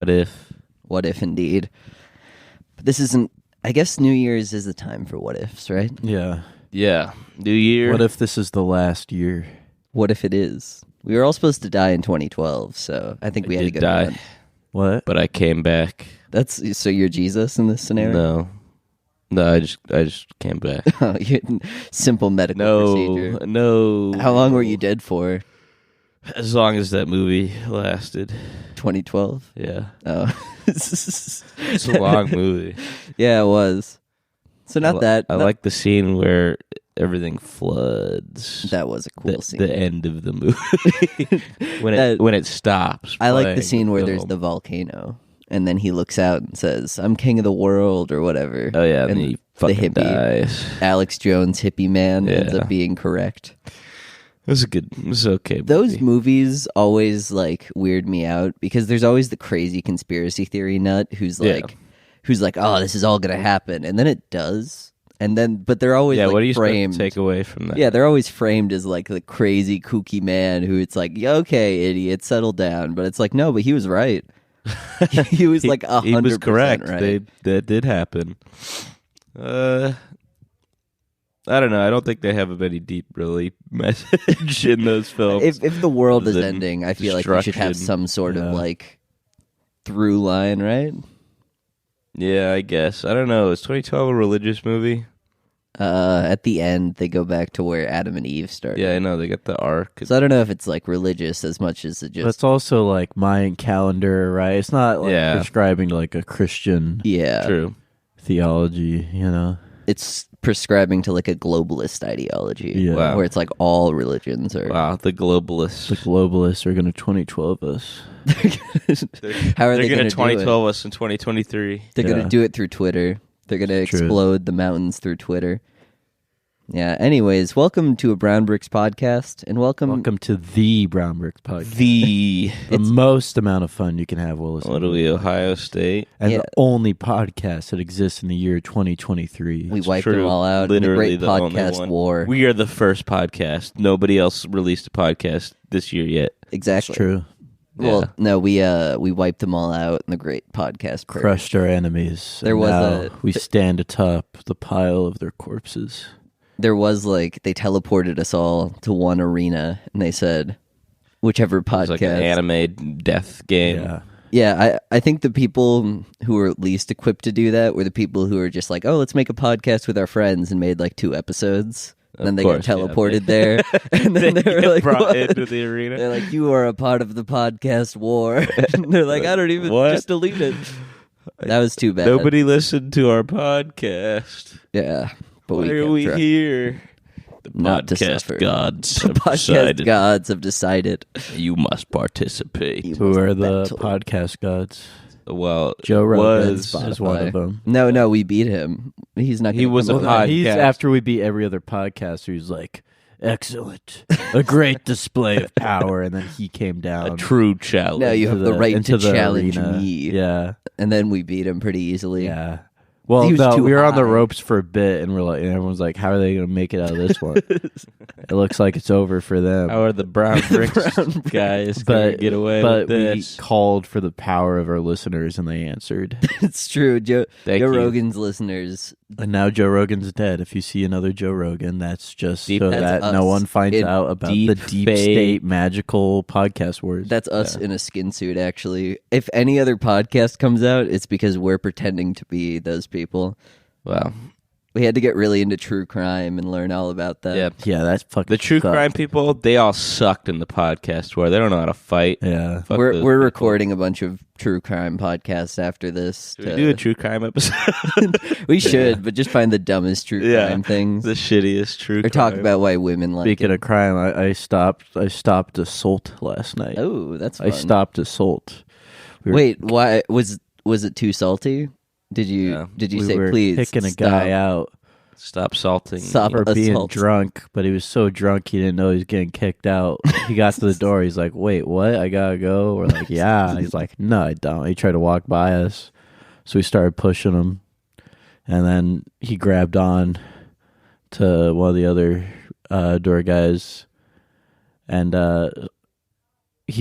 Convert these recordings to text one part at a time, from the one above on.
What if indeed? But this isn't. I guess New Year's is the time for what ifs, right? Yeah. Yeah. New Year. What if this is the last year? What if it is? We were all supposed to die in 2012, so I think we had a good die. run. What? But I came back. That's so you're Jesus in this scenario? No, I just came back. Simple medical procedure. No. How long were you dead for? As long as that movie lasted. 2012? Yeah. Oh. It's a long movie. Yeah, it was. So I like the scene where everything floods. That was a cool scene. The end of the movie. when it stops. I like the scene where there's the volcano. And then he looks out and says, "I'm king of the world," or whatever. Oh, yeah. And he fucking hippie, dies. Alex Jones, hippie man, ends up being correct. It was okay movie. Those movies always, weird me out because there's always the crazy conspiracy theory nut who's like, oh, this is all going to happen. And then it does. And then, but they're always what are you framed. supposed to take away from that? Yeah, they're always framed as the crazy, kooky man who it's like, yeah, okay, idiot, settle down. But it's like, no, but he was right. He was 100% he was correct. Right. That did happen. I don't know. I don't think they have any deep, really message in those films. If the world is ending, I feel like we should have some sort of through line, right? Yeah, I guess. I don't know. Is 2012 a religious movie? At the end, they go back to where Adam and Eve started. Yeah, I know. They got the ark. So I don't know if it's religious as much as it just... But it's also Mayan calendar, right? It's not prescribing a Christian True. theology, It's prescribing to a globalist ideology. Wow. Where it's all religions are... Wow, the globalists. The globalists are going to 2012 us. How are they going to 2012 do it? us in 2023? They're going to do it through Twitter. They're going to explode the mountains through Twitter. Yeah, anyways, welcome to a Brown Bricks podcast, and welcome to the Brown Bricks podcast. The most amount of fun you can have while listening. Literally Ohio State. And the only podcast that exists in the year 2023. We wiped them all out in the great podcast war. We are the first podcast. Nobody else released a podcast this year yet. Exactly. It's true. Well, no, we wiped them all out in the great podcast. Crushed our enemies. There was we stand atop the pile of their corpses. There was they teleported us all to one arena, and they said, whichever podcast. It was an anime death game. Yeah. Yeah, I think the people who were least equipped to do that were the people who were just oh, let's make a podcast with our friends and made 2 episodes. And then they got teleported there. And then they were brought into the arena. They're you are a part of the podcast war. And they're I don't even, just delete it. That was too bad. Nobody listened to our podcast. Yeah. But why are we here? The podcast gods have decided. You must participate. Who are the podcast gods? Well, Joe Rogan is one of them. No, we beat him. He's not. He was a podcast. He's after we beat every other podcaster. He's excellent, a great display of power, and then he came down. A true challenge. Now you have the right to challenge arena. me. Yeah, and then we beat him pretty easily. Yeah. Well, no, we were on the ropes for a bit, and and everyone's like, "How are they going to make it out of this one?" It looks like it's over for them. How are the Brown Bricks guys going to get away with this? We called for the power of our listeners, and they answered. It's true. Joe Rogan's listeners. And now Joe Rogan's dead. If you see another Joe Rogan, that's just so that us. No one finds out about the deep state magical podcast wars. That's us in a skin suit, actually. If any other podcast comes out, it's because we're pretending to be those people. Wow. We had to get really into true crime and learn all about that. Yeah, that's fucking the true crime people. They all sucked in the podcast war. They don't know how to fight. Yeah, we're recording a bunch of true crime podcasts after this. Should we do a true crime episode? We should, but just find the dumbest true crime things, the shittiest true. Or talk about why women like. Speaking of crime, I stopped assault last night. Oh, that's fun. I stopped assault. Wait, why was it too salty? Did you say please picking a guy out? Stop salting. Stop or being drunk, but he was so drunk he didn't know he was getting kicked out. He got to the door. He's like, "Wait, what? I gotta go?" We're like, "Yeah." He's like, "No, I don't." He tried to walk by us, so we started pushing him, and then he grabbed on to one of the other door guys, and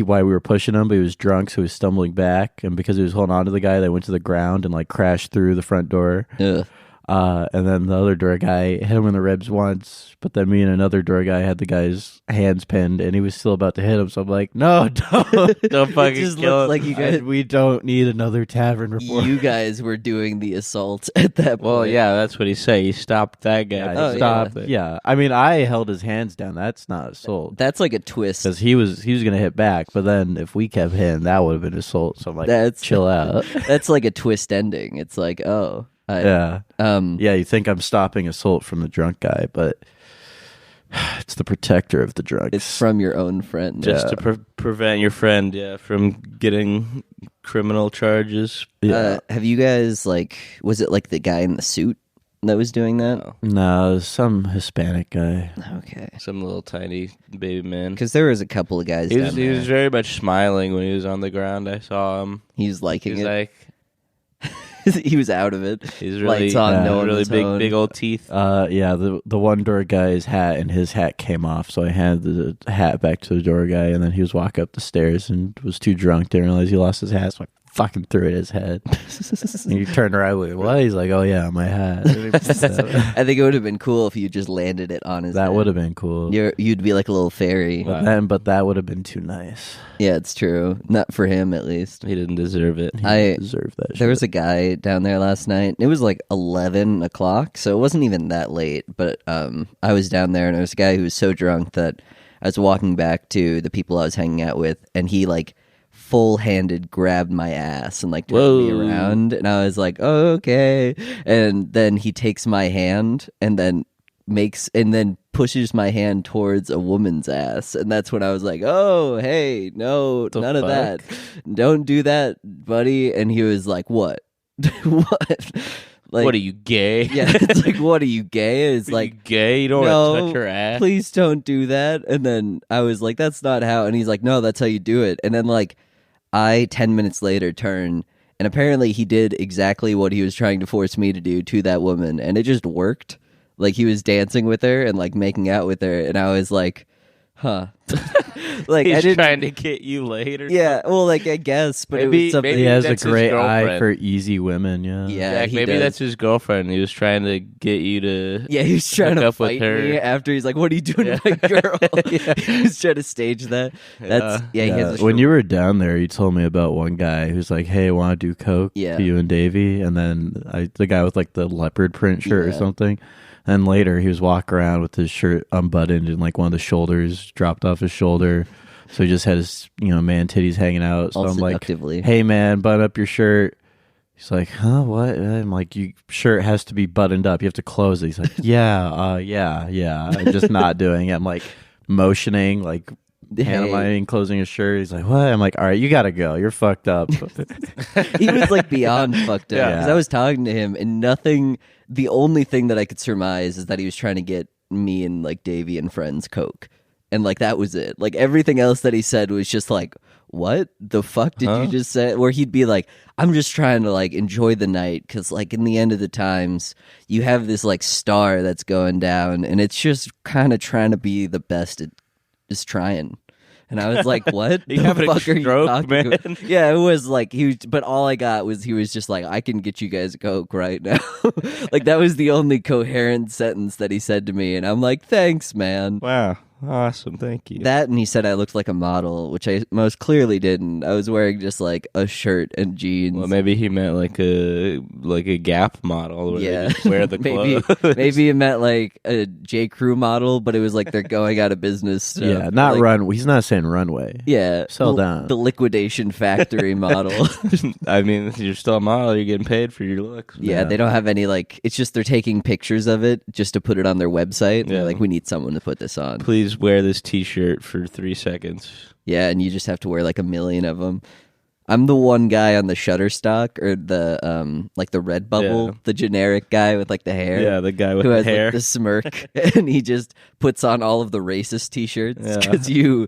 why we were pushing him, but he was drunk, so he was stumbling back, and because he was holding on to the guy, they went to the ground and like crashed through the front door. Ugh. And then the other door guy hit him in the ribs once, but then me and another door guy had the guy's hands pinned, and he was still about to hit him. So I'm like, no, don't fucking just kill him. like you guys. We don't need another tavern report. You guys were doing the assault at that point. Well, yeah, that's what he said. He stopped that guy. Yeah, stopped. Yeah, I mean, I held his hands down. That's not assault. That's like a twist. Because he was gonna hit back, but then if we kept hitting, that would have been assault. So I'm like, chill out. That's like a twist ending. It's like, oh. Yeah. You think I'm stopping assault from the drunk guy, but it's the protector of the drugs. It's from your own friend. Just to prevent your friend, from getting criminal charges. Yeah. Have you guys, was it like the guy in the suit that was doing that? No, it was some Hispanic guy. Okay. Some little tiny baby man. Because there was a couple of guys He was very much smiling when he was on the ground. I saw him. He was liking he was it. Like, he was out of it. He's really, Lights on, no really big old teeth. The one door guy's hat, and his hat came off, so I handed the hat back to the door guy, and then he was walking up the stairs and was too drunk, didn't realize he lost his hat, so I fucking threw it at his head. And he turned around with, what? He's like, oh yeah, my hat. I think it would have been cool if you just landed it on his head. That would have been cool. You'd be like a little fairy. But that would have been too nice. Yeah, it's true. Not for him, at least. He didn't deserve it. He didn't deserve that shit. There was a guy down there last night. It was like 11 o'clock, so it wasn't even that late. But I was down there, and there was a guy who was so drunk that I was walking back to the people I was hanging out with, and he full-handed grabbed my ass and turned me around, and I was like, oh, okay. And then he takes my hand and then pushes my hand towards a woman's ass, and that's when I was like, oh, hey, no, none of that, don't do that, buddy. And he was like, what? What? What are you, gay? Yeah, it's like, what are you, gay? It's like, you gay? You don't want to touch her ass? Please don't do that. And then I was like, that's not how. And he's like, no, that's how you do it. And then 10 minutes later turn, and apparently he did exactly what he was trying to force me to do to that woman, and it just worked. He was dancing with her and making out with her, and I was like, huh. He's trying to get you later. Yeah, well, I guess, but maybe, it was something. He has a great eye for easy women. Yeah, maybe that's his girlfriend. He was trying to get you to. Yeah, he was trying to fight me after. He's like, "What are you doing to my girl?" He was trying to stage that. That's He has when you were down there, you told me about one guy who's like, "Hey, want to do coke?" To you and Davey, and then the guy with the leopard print shirt or something. And later, he was walking around with his shirt unbuttoned and one of the shoulders dropped off his shoulder. So he just had his, man titties hanging out. So I'm like, hey, man, button up your shirt. He's like, huh, what? I'm like, your shirt has to be buttoned up. You have to close it. He's like, yeah. I'm just not doing it. I'm motioning, pantomiming, closing his shirt. He's like, what? I'm like, all right, you got to go. You're fucked up. He was beyond fucked up. Because I was talking to him and the only thing that I could surmise is that he was trying to get me and Davey and friends coke. And that was it. Everything else that he said was just what the fuck did you just say? Where he'd be like, I'm just trying to enjoy the night. Cause in the end of the times you have this star that's going down and it's just kind of trying to be the best at just trying. And I was like, what the fuck are you talking about? Yeah, it was but all I got was he was just I can get you guys coke right now. That was the only coherent sentence that he said to me. And I'm like, thanks, man. Wow. Awesome. Thank you. That, and he said I looked like a model, which I most clearly didn't. I was wearing just a shirt and jeans. Well, maybe he meant a Gap model where they just wear the clothes. Maybe he meant a J. Crew model, but it was they're going out of business. So, yeah, not runway. He's not saying runway. Yeah. Sell down. The liquidation factory model. I mean, you're still a model. You're getting paid for your looks. Yeah, they don't have any it's just they're taking pictures of it just to put it on their website. Yeah. They're we need someone to put this on. Please wear this t-shirt for 3 seconds. Yeah, and you just have to wear a million of them. I'm the one guy on the Shutterstock or the the Redbubble, the generic guy with the hair. Yeah, the guy with who the has hair, the smirk, and he just puts on all of the racist t-shirts because you.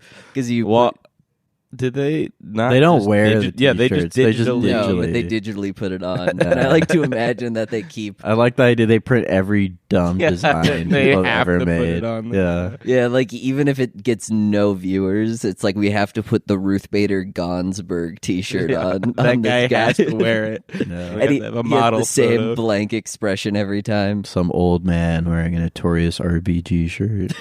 Did they not? They don't just wear the they just t-shirts. They just digitally. No, but they digitally. digitally put it on. And I like to imagine that they keep. I like the idea they print every dumb Yeah, design they people have ever to put made. it on there. Yeah. Yeah, like even if it gets no viewers, it's like we have to put the Ruth Bader Gonsberg T-shirt Yeah, on. that on guy this guy has to wear it. Yeah. We And have he, to have a he model has the same photo. blank expression every time. Some old man wearing a notorious RBG shirt.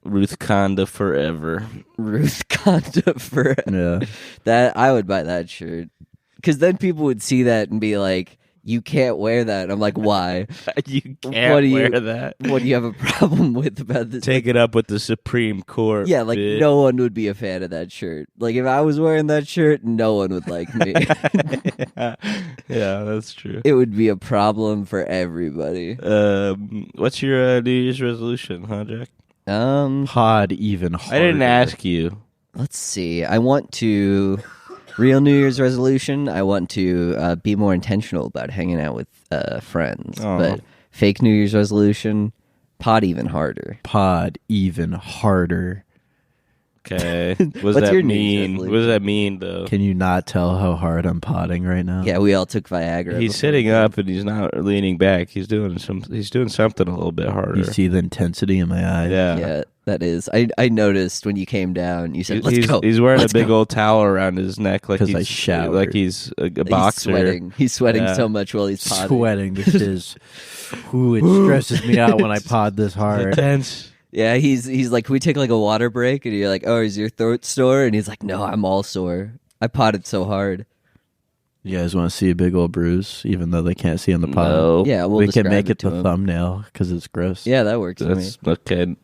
Ruth-kanda forever. Ruth-kanda for Yeah. that. I would buy that shirt because then people would see that and be like, "You can't wear that." And I'm like, "Why? You What can't do you- wear that. What do you have a problem with about this?" Take it up with the Supreme Court. Yeah, like bitch. no one would be a fan of that shirt. Like if I was wearing that shirt, no one would like me. Yeah, that's true. It would be a problem for everybody. What's your New Year's resolution, huh, Jack? Pod even harder. I didn't ask you. Let's see. I want to real New Year's resolution. I want to be more intentional about hanging out with friends. Aw. But fake New Year's resolution, pod even harder. Pod even harder. Okay. What does What's that your New Year's mean? resolution? What does that mean, though? Can you not tell how hard I'm potting right now? Yeah, we all took Viagra. He's before. sitting up and he's not leaning back. He's doing something a little bit harder. You see the intensity in my eyes? Yeah. Yeah, that is. I noticed when you came down, you said, "Let's he's, go." He's wearing Let's a big go. old towel around his neck like 'Cause I he's showered. like he's a boxer. He's sweating Yeah. so much while he's podding. Sweating. This is. Ooh, it stresses me out when I pod this hard. Intense. Yeah, he's like, "Can we take like a water break?" And you're like, "Oh, is your throat sore?" And he's like, "No, I'm all sore. I potted so hard." You guys want to see a big old bruise, even though they can't see on the pod? No. Yeah, we'll we can describe make it to the him. thumbnail because it's gross. Yeah, that works for me. That's okay.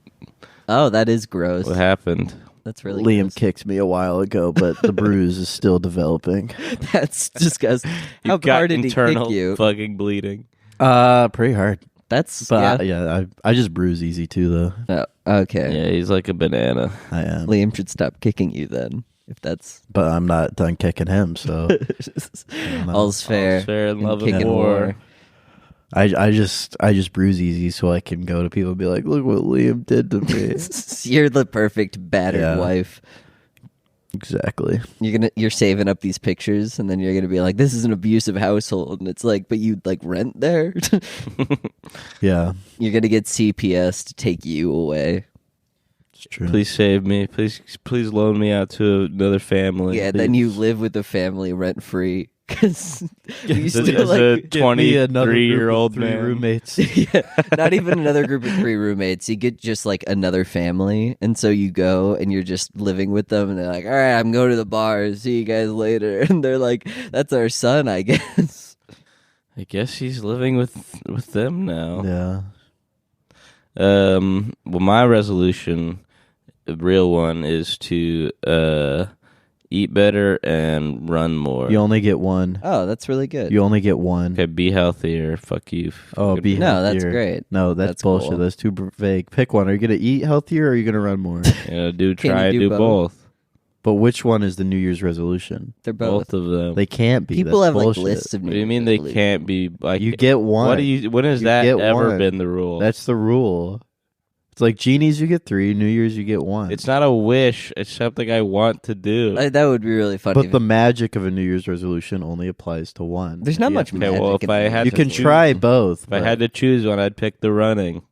Oh, that is gross. What happened? That's really Liam gross. kicked me a while ago, but the bruise is still developing. That's disgusting. How You've got hard did he internal kick you? fucking bleeding. Pretty hard. That's But I just bruise easy too, though. Oh, okay. Yeah, he's like a banana. I am. Liam should stop kicking you then. If that's But I'm not done kicking him, so all's fair. All's fair in and love and kicking war. more. I just bruise easy so I can go to people and be like, look what Liam did to me. You're the perfect battered Yeah. wife. Exactly. You're saving up these pictures, and then you're gonna be like, "This is an abusive household," and it's like, "But you like rent there." Yeah, You're gonna get CPS to take you away. it's true. Please save me. Please loan me out to another family. Yeah, then you live with the family rent free because you As still a like. Give me another group of 23-year-old three man. roommates. Yeah, not even another group of 3 roommates. You get just like another family, and so you go and you're just living with them, and they're like, "All right, I'm going to the bar. See you guys later." And they're like, "That's our son, I guess." I guess he's living with them now. Yeah. Well, my resolution, the real one, is to eat better and run more. You only get one. Oh, that's really good. You only get one. Okay, be healthier. Fuck you. Oh, Fucking- be No, that's healthier. great. No, that's That's bullshit. cool. That's too vague. Pick one. Are you going to eat healthier or are you going to run more? Can Can you do do both. both? But which one is the New Year's resolution? They're both. Both of them. They can't be. People That's have bullshit. like lists of. What do New you mean Year's they resolutions. can't be like? You get one. What do you? When has You that get ever one. been the rule? That's the rule. It's like genies, you get 3. New Year's, you get 1. It's not a wish. It's something I want to do. That would be really funny. But if- the magic of a New Year's resolution only applies to one. There's not You much have to- Okay, well, magic if in I the had You to can choose- try both. If I had to choose one, I'd pick the running.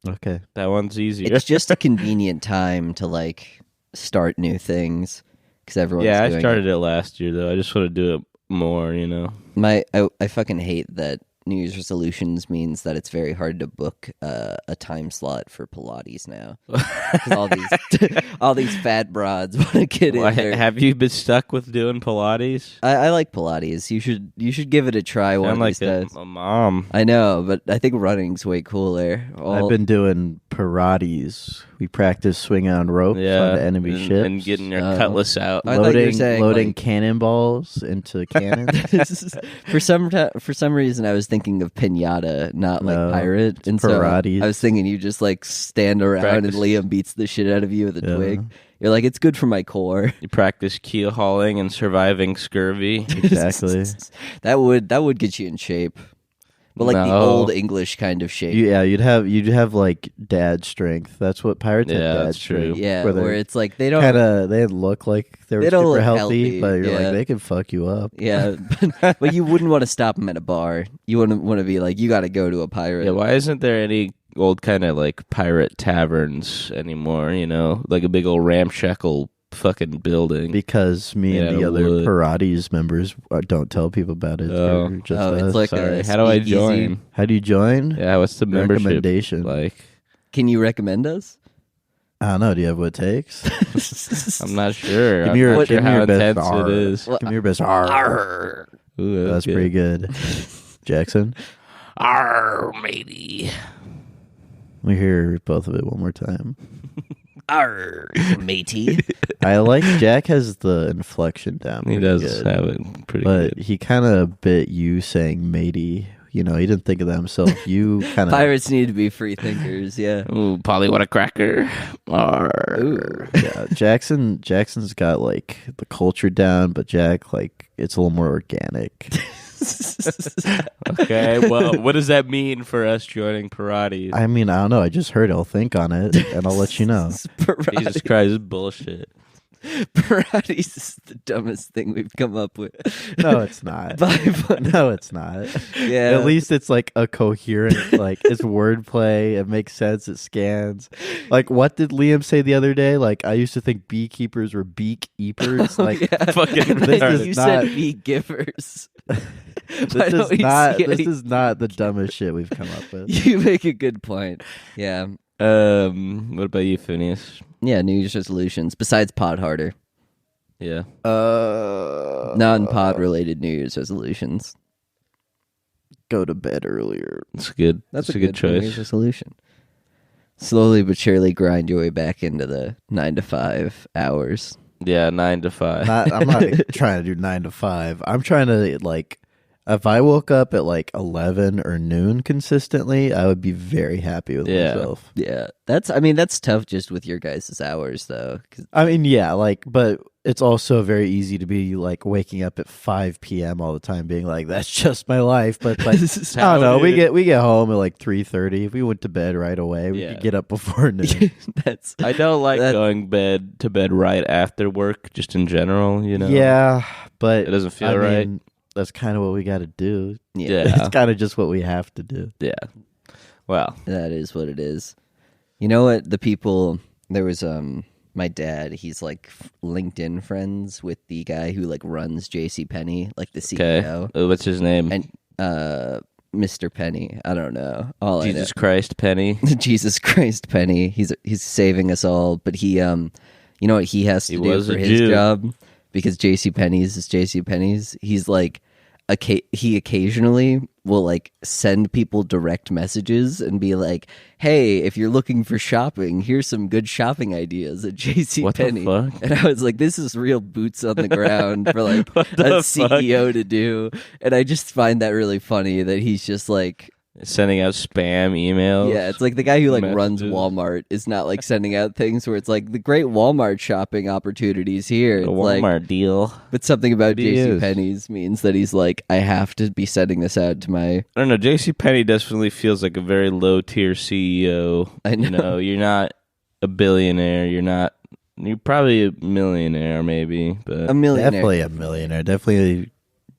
Okay. That one's easier. It's just a convenient time to like start new things because everyone's yeah, I doing started it last year though. I just want to do it more. You know. I fucking hate that New Year's resolutions means that it's very hard to book a time slot for Pilates now. 'Cause all these fat broads want to get Why, in there. have you been stuck with doing Pilates? I like Pilates. You should give it a try one I'm of like these days. a mom. I know, but I think running's way cooler. I've been doing Pilates. We practice swinging on ropes on the enemy and, ships. and getting your Oh. cutlass out. I thought you were saying, loading like- cannonballs into cannons. for some reason, I was thinking of pinata, not like No, pirate. it's And so Pilates. I was thinking you just like stand around Practice. and Liam beats the shit out of you with a Yeah. twig. You're like, it's good for my core. You practice keel hauling and surviving scurvy. Exactly. that would get you in shape. But like the No. old English kind of shape. You'd have like dad strength. That's what pirates have. Yeah, Dad that's true. strength. Yeah, where where it's like they don't they look like they were They don't super look healthy, healthy, but you're yeah. like they can fuck you up. Yeah, but you wouldn't want to stop them at a bar. You wouldn't want to be like, you got to go to a pirate. Yeah, why isn't there any old kind of like pirate taverns anymore? You know, like a big old ramshackle fucking building. Because me and Yeah, the other wood. Pilates members don't tell people about it. Oh. They're just Oh, it's us. like Sorry, a how do I speakeasy. join? How do you join? Yeah, what's the membership Recommendation. like? Can you recommend us? I don't know. Do you have what it takes? I'm not sure. Give I'm me your, not sure give me how your best intense R. it is. Well, Give me your best R. Ooh, That's pretty good. Jackson, Arr, matey. let me hear both of it one more time. Arr, matey. I like Jack has the inflection down. He pretty does good, have it pretty but good. he kind of bit you saying matey. You know, he didn't think of that himself. You kind of Pirates need to be free thinkers, yeah. Ooh, Polly, what a cracker. Arr. Ooh. yeah. Jackson's got like the culture down, but Jack like it's a little more organic. Okay, well, what does that mean for us joining Pilates? I mean, I don't know. I just heard it. I'll think on it, and I'll let you know. Jesus Christ, this is bullshit. Pilates is the dumbest thing we've come up with. No, it's not. By far. No, it's not. Yeah. At least it's like a coherent, like it's wordplay. It makes sense. It scans. Like, what did Liam say the other day? Like, I used to think beekeepers were beak eaters. Like, yeah. fucking And then retarded. you Not- said be givers. this is not the dumbest shit we've come up with. You make a good point. Yeah. What about you, Phineas? Yeah, New Year's resolutions. Besides pod harder. Yeah. Non-pod related New Year's resolutions. Go to bed earlier. It's good. That's It's a a good New Year's choice. resolution. Slowly but surely grind your way back into the 9 to 5 hours. Yeah, 9 to 5. I'm not trying to do 9 to 5. I'm trying to like, if I woke up at like 11 or noon consistently, I would be very happy with Yeah. myself. Yeah, that's tough just with your guys' hours though. 'Cause I mean, yeah, like, but it's also very easy to be like waking up at 5 p.m. all the time, being like, "That's just my life." But like, This is I don't know. how We it- get home at like 3:30. If we went to bed right away, we Yeah. could get up before noon. that's I don't like That- going to bed right after work, just in general, you know? Yeah, but It doesn't feel I right. mean, that's kind of what we got to do. Yeah. It's kind of just what we have to do. Yeah. Well, that is what it is. You know what? The people there was my dad. He's like LinkedIn friends with the guy who like runs JCPenney, like the okay. CEO, What's his name? and Mr. Penny. I don't know. All Jesus Christ, Penny. I know. Jesus Christ, Penny. He's saving us all. But he you know what he has to He do was for a his Jew. job because JCPenney's is JCPenney's. He's like he occasionally will like send people direct messages and be like, "Hey, if you're looking for shopping, here's some good shopping ideas at JCPenney." What the fuck? And I was like, "This is real boots on the ground for like What a the CEO to do." And I just find that really funny that he's just like, Sending out spam emails. yeah, it's like the guy who like runs messages. Walmart is not like sending out things where it's like the great Walmart shopping opportunities here. A It's Walmart like, deal. but something about It is. JCPenney's means that he's like, I have to be sending this out to my. I don't know. JCPenney definitely feels like a very low tier CEO. I know. You know, you're not a billionaire. You're probably a millionaire, maybe. But A millionaire. Definitely a millionaire. Definitely,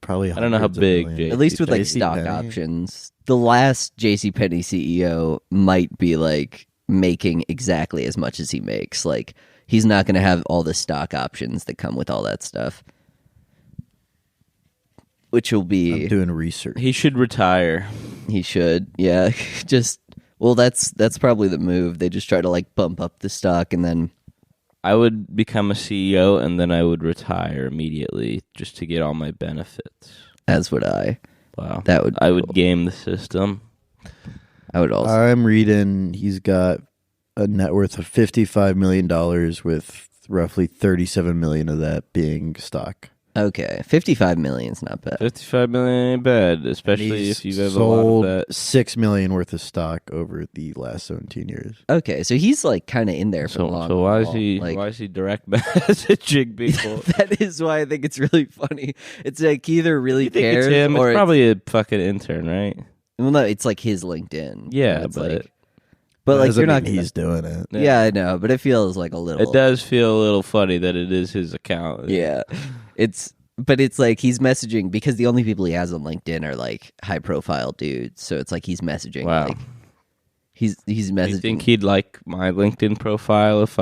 probably. I don't know how hundreds of big millions. At least with like JC stock Penney. options. The last JCPenney CEO might be like making exactly as much as he makes. Like he's not going to have all the stock options that come with all that stuff. Which will be I'm doing research. he should retire. He should, yeah. Just well, that's probably the move. They just try to like bump up the stock and then I would become a CEO and then I would retire immediately just to get all my benefits. as would I. Wow. That would be I would cool. game the system. I would also. I'm reading. He's got a net worth of $55 million, with roughly 37 million of that being stock. Okay, 55 million's not bad. 55 million ain't bad, especially He's if you have sold a lot of that. $6 million worth of stock over the last 17 years. Okay, so he's like kind of in there for the So, long so why is haul. he Like, why is he direct messaging people? that is why I think it's really funny. It's like he either really You think cares it's him? or It's probably a fucking intern, right? Well, no, it's like his LinkedIn. Yeah, It's but like, but like Doesn't you're not. mean he's doing it. Yeah, I know, but it feels like a little. it does feel a little funny that it is his account. Yeah, but it's like he's messaging because the only people he has on LinkedIn are like high profile dudes. So it's like he's messaging. Wow. Like, he's messaging. Do you think he'd like my LinkedIn profile if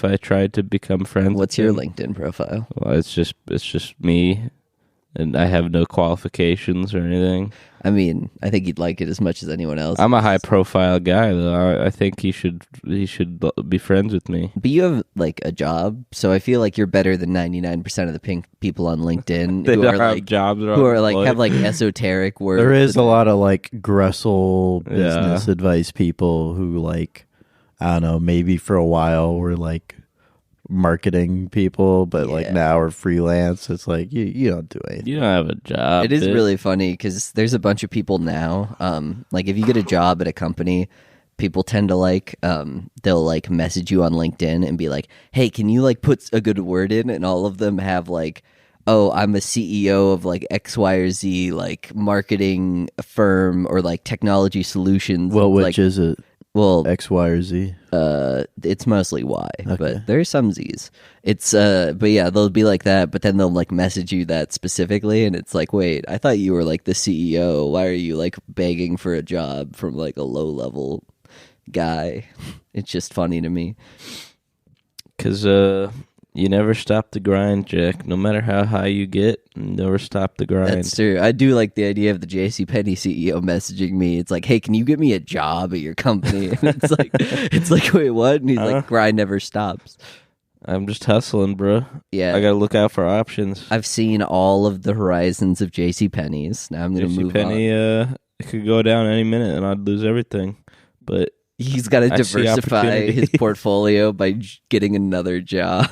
I tried to become friends? What's with your him? LinkedIn profile? Well, it's just me, and I have no qualifications or anything. I mean, I think he'd like it as much as anyone else. I'm a high profile guy, though. I think he should be friends with me. But you have like a job, so I feel like you're better than 99% of the pink people on LinkedIn They who don't are have like jobs, who are like have like esoteric words. There is a lot of like Grussel business advice people who like, I don't know, maybe for a while were like marketing people, but like now are freelance. It's like you don't do anything. You don't have a job. It is really funny because there's a bunch of people now. Like if you get a job at a company, people tend to like they'll like message you on LinkedIn and be like, "Hey, can you like put a good word in?" And all of them have like, "Oh, I'm a CEO of like X, Y, or Z like marketing firm or like technology solutions." Well, which like, is it? Well, X, Y, or Z? it's mostly Y, Okay. but there's some Z's. It's but yeah, they'll be like that, but then they'll like message you that specifically, and it's like, wait, I thought you were like the CEO. Why are you like begging for a job from like a low level guy? It's just funny to me. Because you never stop the grind, Jack. No matter how high you get, you never stop the grind. That's true. I do like the idea of the JCPenney CEO messaging me. It's like, hey, can you get me a job at your company? And it's like, wait, what? And he's like, grind never stops. I'm just hustling, bro. Yeah, I gotta look out for options. I've seen all of the horizons of JCPenney's. Now I'm going to move on. JCPenney, it could go down any minute, and I'd lose everything. But he's got to diversify opportunity. his portfolio by getting another job.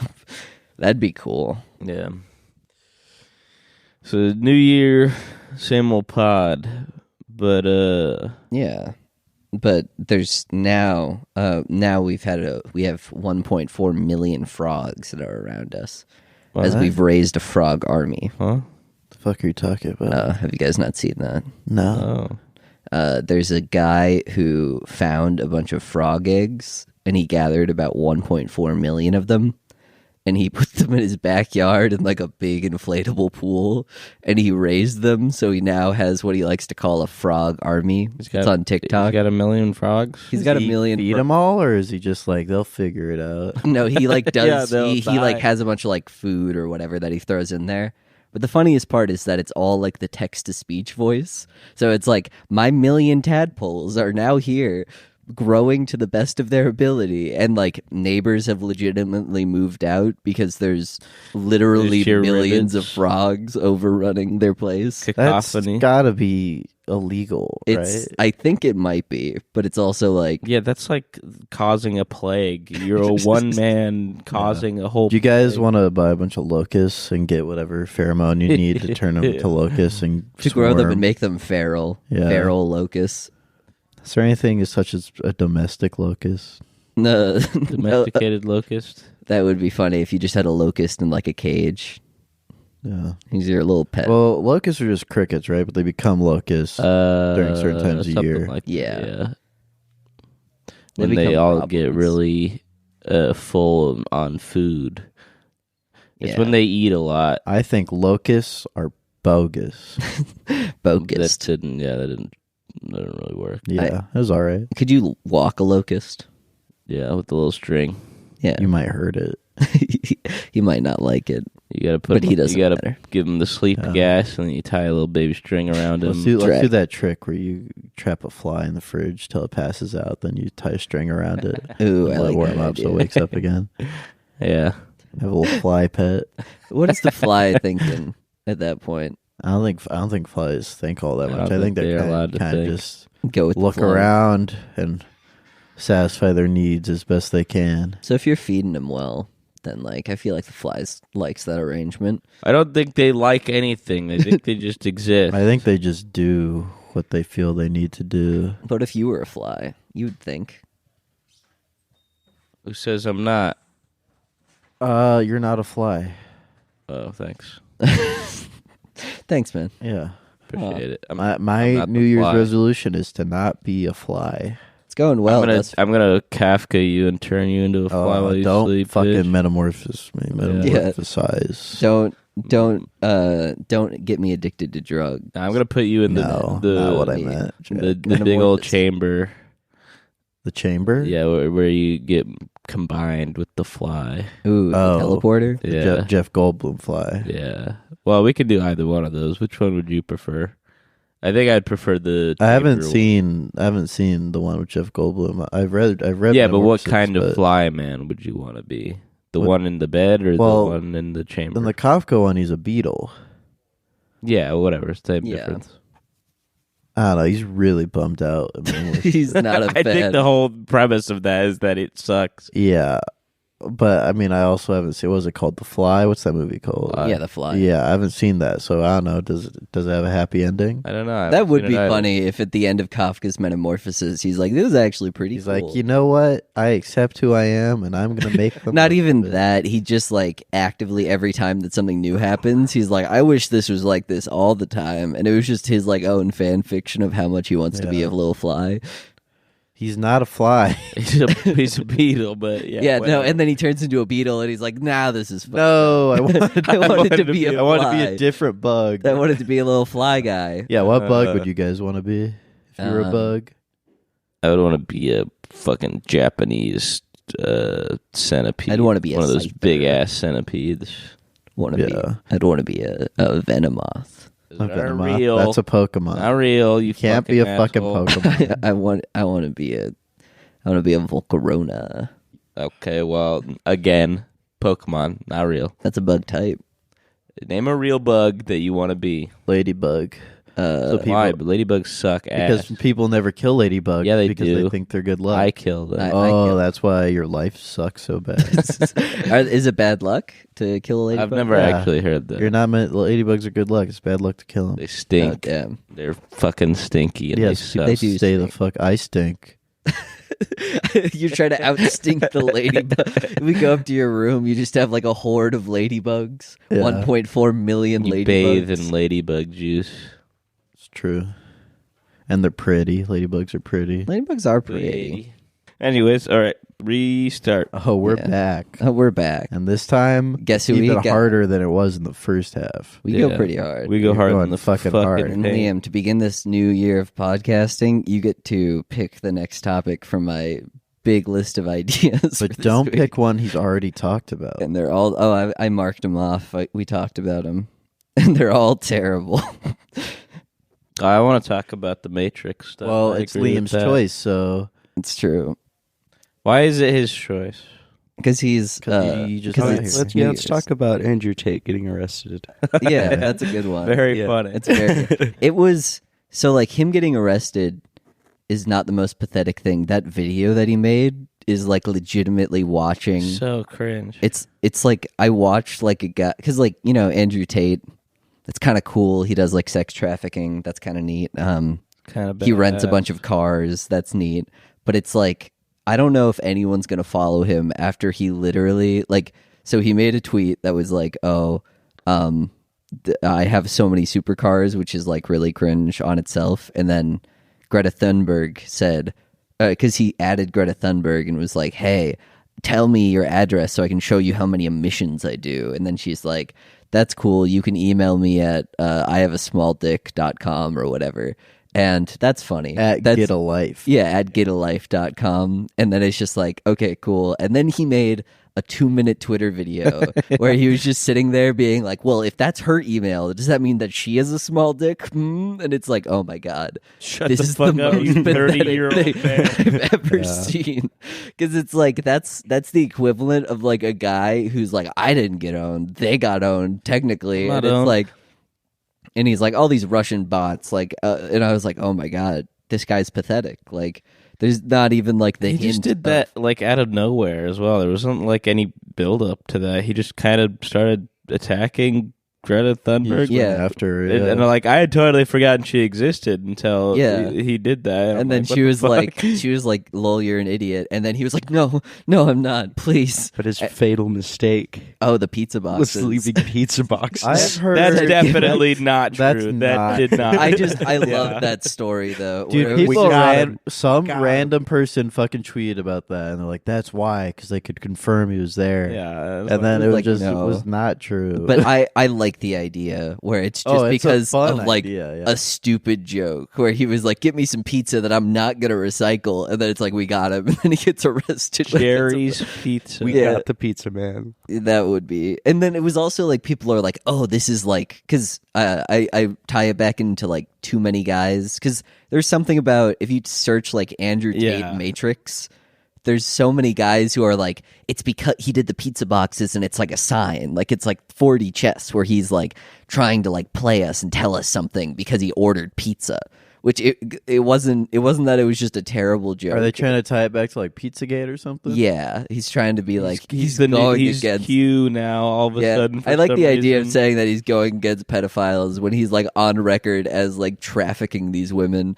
That'd be cool. yeah. So new year, same old pod, but Yeah, but there's now we have 1.4 million frogs that are around us as we've raised a frog army. huh? The fuck are you talking about? Have you guys not seen that? No. Oh, There's a guy who found a bunch of frog eggs and he gathered about 1.4 million of them. And he put them in his backyard in like a big inflatable pool, and he raised them. So he now has what he likes to call a frog army. It's on TikTok. He's got 1 million frogs. He's got 1 million. Feed them all, or is he just like they'll figure it out? No, he like does. Yeah, he like has a bunch of like food or whatever that he throws in there. But the funniest part is that it's all like the text to speech voice. So it's like, my 1 million tadpoles are now here, growing to the best of their ability, and like neighbors have legitimately moved out because there's literally sheer millions ribbons. of frogs overrunning their place. That's Cacophony. gotta be illegal, It's right? I think it might be, but it's also like, Yeah, that's like causing a plague. You're a one man causing a whole. Do you guys plague. want to buy a bunch of locusts and get whatever pheromone you need to turn them into locusts and to grow them swarm? and make them feral, Yeah. feral locusts. Is there anything as such as a domestic locust? No, Domesticated locust. that would be funny if you just had a locust in like a cage. Yeah. He's your little pet. Well, locusts are just crickets, right? But they become locusts during certain times of something year. Like Yeah. that, yeah. They When they become all get problems. really full on food. It's Yeah. when they eat a lot. I think locusts are bogus. Bogus. That didn't really work. Yeah, it was all right. Could you walk a locust? Yeah, with the little string. Yeah. You might hurt it. He might not like it. You gotta put. But he doesn't You gotta matter. give him the sleep gas, and then you tie a little baby string around him. Let's do Track. that trick where you trap a fly in the fridge till it passes out, then you tie a string around it. Ooh, I and let it like warm that up so it idea. wakes up again. Yeah. Have a little fly pet. What is the fly thinking at that point? I don't think flies think all that I much. don't I think think they're they're allowed to kind of think. just Go with look the flow. around and satisfy their needs as best they can. So if you're feeding them well, then like I feel like the flies likes that arrangement. I don't think they like anything. I think they just exist. I think they just do what they feel they need to do. But if you were a fly, you'd think. Who says I'm not? You're not a fly. Oh, thanks. Thanks, man. Yeah. Appreciate it. My I'm not New the Year's fly. resolution is to not be a fly. It's going well. I'm gonna Kafka you and turn you into a fly while you don't sleep. fucking bitch. metamorphosis me. Metamorphosize. Don't get me addicted to drugs. I'm gonna put you in No, the not what I meant. the big old chamber. The chamber? Yeah, where you get combined with the fly. Ooh, the teleporter. Yeah, Jeff Goldblum fly. yeah. Well, we could do either one of those. Which one would you prefer? I think I'd prefer the. I haven't chamber seen the one with Jeff Goldblum. I've read. Yeah, but what kind of fly man would you want to be? The one in the bed or the one in the chamber? In the Kafka one, he's a beetle. Yeah, whatever. Same difference. I don't know. He's really bummed out. He's not a fan. I think the whole premise of that is that it sucks. Yeah. But I mean, I also haven't seen. What was it called? The Fly. What's that movie called? Yeah, The Fly. Yeah, I haven't seen that, so I don't know. Does it have a happy ending? I don't know. That would be funny if at the end of Kafka's Metamorphosis, he's like, "This is actually pretty." He's cool. like, you know what? I accept who I am, and I'm gonna make them. Not even that. He just like actively every time that something new happens, he's like, "I wish this was like this all the time," and it was just his like own fan fiction of how much he wants to be a little fly. He's not a fly. He's a beetle, but Yeah, no, and then he turns into a beetle, and he's like, "Nah, this is fun." No, I wanted, I wanted to be a I wanted to be fly. a different bug. I wanted to be a little fly guy. Yeah, what bug would you guys want to be if you were a bug? I would want to be a fucking Japanese centipede. I'd want to be one a of those scyther. big ass centipedes. I'd want to be a venomoth. A Venomoth. Real. That's a Pokemon. Not real. You Can't be a fucking asshole. Pokemon. I want to be a Volcarona. Okay, well, again, Pokemon, not real. That's a bug type. Name a real bug that you want to be. Ladybug. Why? But ladybugs suck ass. Because people never kill ladybugs. Yeah, they because do. they think they're good luck. I kill them. I Oh, kill- that's why your life sucks so bad. Is it bad luck to kill a ladybug? I've never Yeah. actually heard that. You're not meant. Ladybugs are good luck. It's bad luck to kill them. They Oh, stink. damn. They're fucking stinky and Yes, they suck. They do stay the stink. fuck. I stink. You're trying to outstink the ladybug. We go up to your room. You just have like a horde of ladybugs. Yeah. 1.4 million You ladybugs. bathe in ladybug juice. It's true. And they're pretty. Ladybugs are pretty. Ladybugs are pretty. Anyways, all right, restart. Oh, we're Yeah. back. Oh, we're back. And this time, Guess it's who we even got? harder than it was in the first half. We Yeah. go pretty hard. We go You're hard going in the fucking fucking hard. And pain. Liam, to begin this new year of podcasting, you get to pick the next topic from my big list of ideas. for But this don't week. pick one he's already talked about. And they're all. Oh, I marked them off. We talked about them, and they're all terrible. I want to talk about the Matrix stuff. Well, I it's agree with Liam's that. choice, so It's true Why is it his choice? because he's. 'Cause he just 'cause got it's here. New Let's Year's. talk about Andrew Tate getting arrested. Yeah, that's a good one. Very Yeah. funny. It's very. It was so like him getting arrested is not the most pathetic thing. That video that he made is like legitimately watching. so cringe. It's like I watched like a guy because like Andrew Tate. That's kind of cool. He does like sex trafficking. That's kind of neat. Kind of He rents a bunch of cars. That's neat. But it's like I don't know if anyone's gonna follow him after he literally like. So he made a tweet that was like, "Oh, I have so many supercars," which is like really cringe on itself. And then Greta Thunberg said, because he added Greta Thunberg and was like, "Hey, tell me your address so I can show you how many emissions I do." And then she's like, "That's cool. You can email me at ihaveasmalldick.com or whatever." And that's funny. at That's, Get a Life. yeah, at getalife.com. And then it's just like, okay, cool. And then he made a 2-minute Twitter video where he was just sitting there being like, well, if that's her email, does that mean that she has a small dick? And it's like, oh my God. Shut This the is fuck the up, most you pathetic 30-year-old thing man. I've ever seen. Because it's like, that's the equivalent of like a guy who's like, I didn't get owned. They got owned, technically. I'm And not it's owned. like, and he's like, all these Russian bots, like, and I was like, oh my God, this guy's pathetic. Like, there's not even like the He hint just did of- that like out of nowhere as well. There wasn't like any build up to that. He just kind of started attacking Greta Thunberg? Yeah. After And like I had totally forgotten she existed until he did that. And then she was like, "Lol, you're an idiot." And then he was like, "No, I'm not. Please." But his fatal mistake Oh, the pizza was boxes. leaving pizza boxes. I've heard that's definitely not true. That's that not- did not. I love that story though. Dude, where it was people just- random person fucking tweeted about that, and they're like, "That's why," because they could confirm he was there. Yeah, and then it was like, just no. it was not true. But I like the idea where it's just it's a because fun of like idea, yeah. a stupid joke where he was like, "Get me some pizza that I'm not gonna recycle," and then it's like we got him, and then he gets arrested. Jerry's Pizza. we Yeah. got the pizza man. That would be, and then it was also like people are like, "Oh, this is like," because I tie it back into like too many guys because there's something about if you search like Andrew Tate Yeah. Matrix. There's so many guys who are like, it's because he did the pizza boxes and it's like a sign. Like it's like 4D chess where he's like trying to like play us and tell us something because he ordered pizza. Which it wasn't that it was just a terrible joke. Are they trying to tie it back to like Pizzagate or something? Yeah, he's trying to be like He's the new, going he's against Q now. All of a sudden, for I like some the idea of reason. saying that he's going against pedophiles when he's like on record as like trafficking these women.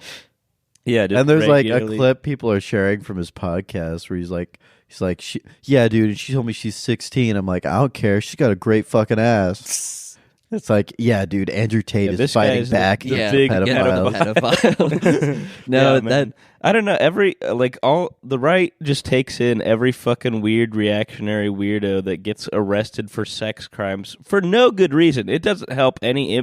Yeah, just And there's like a regularly. clip people are sharing from his podcast where he's like, yeah, dude. And she told me she's 16. I'm like, I don't care. She's got a great fucking ass. It's like, yeah, dude. Andrew Tate Yeah, is this fighting guy's back the against big pedophiles. Pedophiles. No, Yeah, man. I don't know. Every all the right just takes in every fucking weird reactionary weirdo that gets arrested for sex crimes for no good reason. It doesn't help any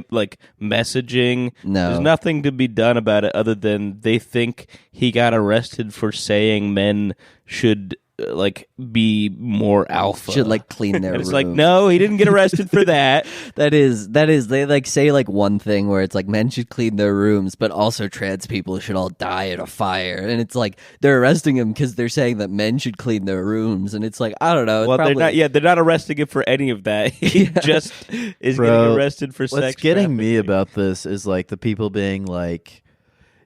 messaging. No. There's nothing to be done about it other than they think he got arrested for saying men should like be more alpha. should like clean their And it's room. like, no, he didn't get arrested for that. That is they like say like one thing where it's like men should clean their rooms, but also trans people should all die in a fire. And it's like they're arresting him because they're saying that men should clean their rooms. And it's like, I don't know. It's Well, probably, they're not. Yeah, they're not arresting him for any of that. He just is Bro, getting arrested for sex. What's getting me trafficking. about this is like the people being like,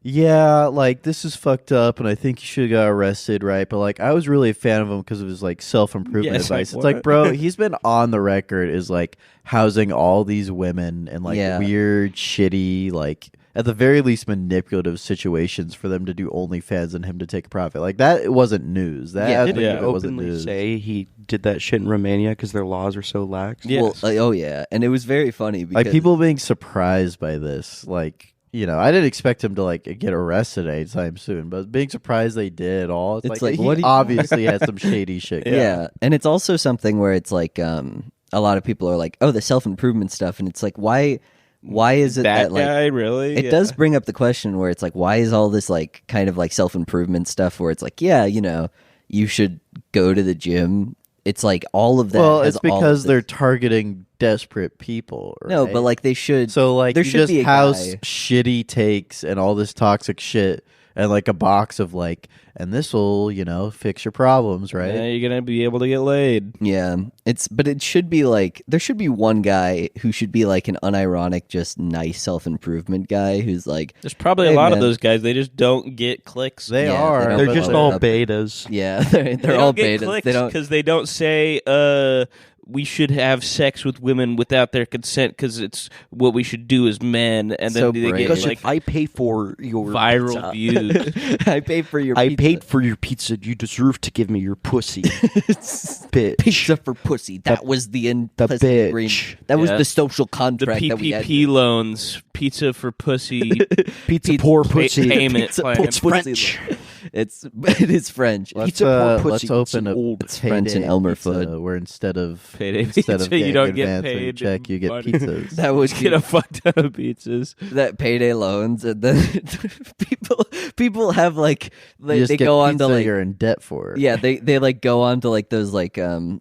yeah, like this is fucked up, and I think he should have got arrested, right? But like, I was really a fan of him because of his like self-improvement Yeah, it's like, advice. It's like, what? bro, he's been on the record as like housing all these women in like Yeah. weird, shitty, like at the very least manipulative situations for them to do OnlyFans and him to take a profit. Like that, it wasn't news. That Yeah. aspect Didn't of he it wasn't openly news. say he did that shit in Romania because their laws are so lax? Yeah. Well, oh yeah, and it was very funny because Like people being surprised by this, like. You know, I didn't expect him to like get arrested anytime soon, but being surprised they did all. It's like like, he what do you- obviously had some shady shit. yeah. And it's also something where it's like a lot of people are like, oh, the self-improvement stuff, and it's like why is it that that like guy really? it does bring up the question where it's like, why is all this like kind of like self-improvement stuff where it's like, yeah, you know, you should go to the gym. It's like all of that. Well, has it's all of because this- they're targeting desperate people. Right? no, but like they should. so like there you should just be a house guy. shitty takes and all this toxic shit and like a box of like, and this will fix your problems, right? Yeah, you're gonna be able to get laid. Yeah, but it should be like there should be one guy who should be like an unironic, just nice self-improvement guy who's like, There's probably Hey, a lot man. of those guys. They just don't get clicks. They Yeah, are. they don't They're put just it all up. betas. Yeah, they're They all don't get betas. clicks They don't. because they don't say we should have sex with women without their consent because it's what we should do as men, and then So they brave. get Because like if I pay for your viral pizza, views. I paid for your. I pizza. paid for your pizza. You deserve to give me your pussy, bitch. Pizza for pussy. That was the implicit bitch. agreement. That was Yeah. the social The contract that we had. PPP loans, pizza for pussy, Pizza poor pay- pussy. payment Pizza plan. poor It's pussy. French. It is French. Let's, Pizza poor let's pussy. open It's a old. It's French and payday Elmer pizza Fudd. where instead of Payday instead pizza, of getting you don't get advance on your paid check, you get money. pizzas. That would Get be a fuck ton of pizzas. that payday loans, and then people have like You they, just they get go on to pizza like you're in debt for. yeah they like go on to like those like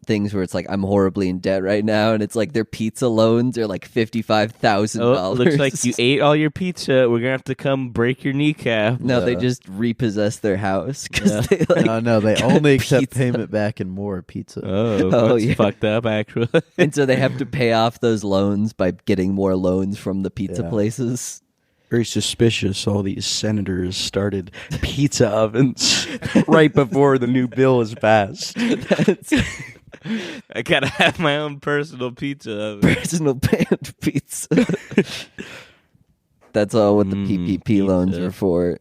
things where it's like I'm horribly in debt right now, and it's like their pizza loans are like $55,000. Oh, looks like you ate all your pizza. We're gonna have to come break your kneecap. No, they Yeah. just repossess their house because they like No, they only accept pizza. payment back in more pizza. Oh, Oh, that's yeah. fucked up. Actually, and so they have to pay off those loans by getting more loans from the pizza Yeah. places. Very suspicious. All these senators started pizza ovens right before the new bill was passed. I gotta have my own personal pizza oven. Personal band pizza. That's all what the PPP loans are for.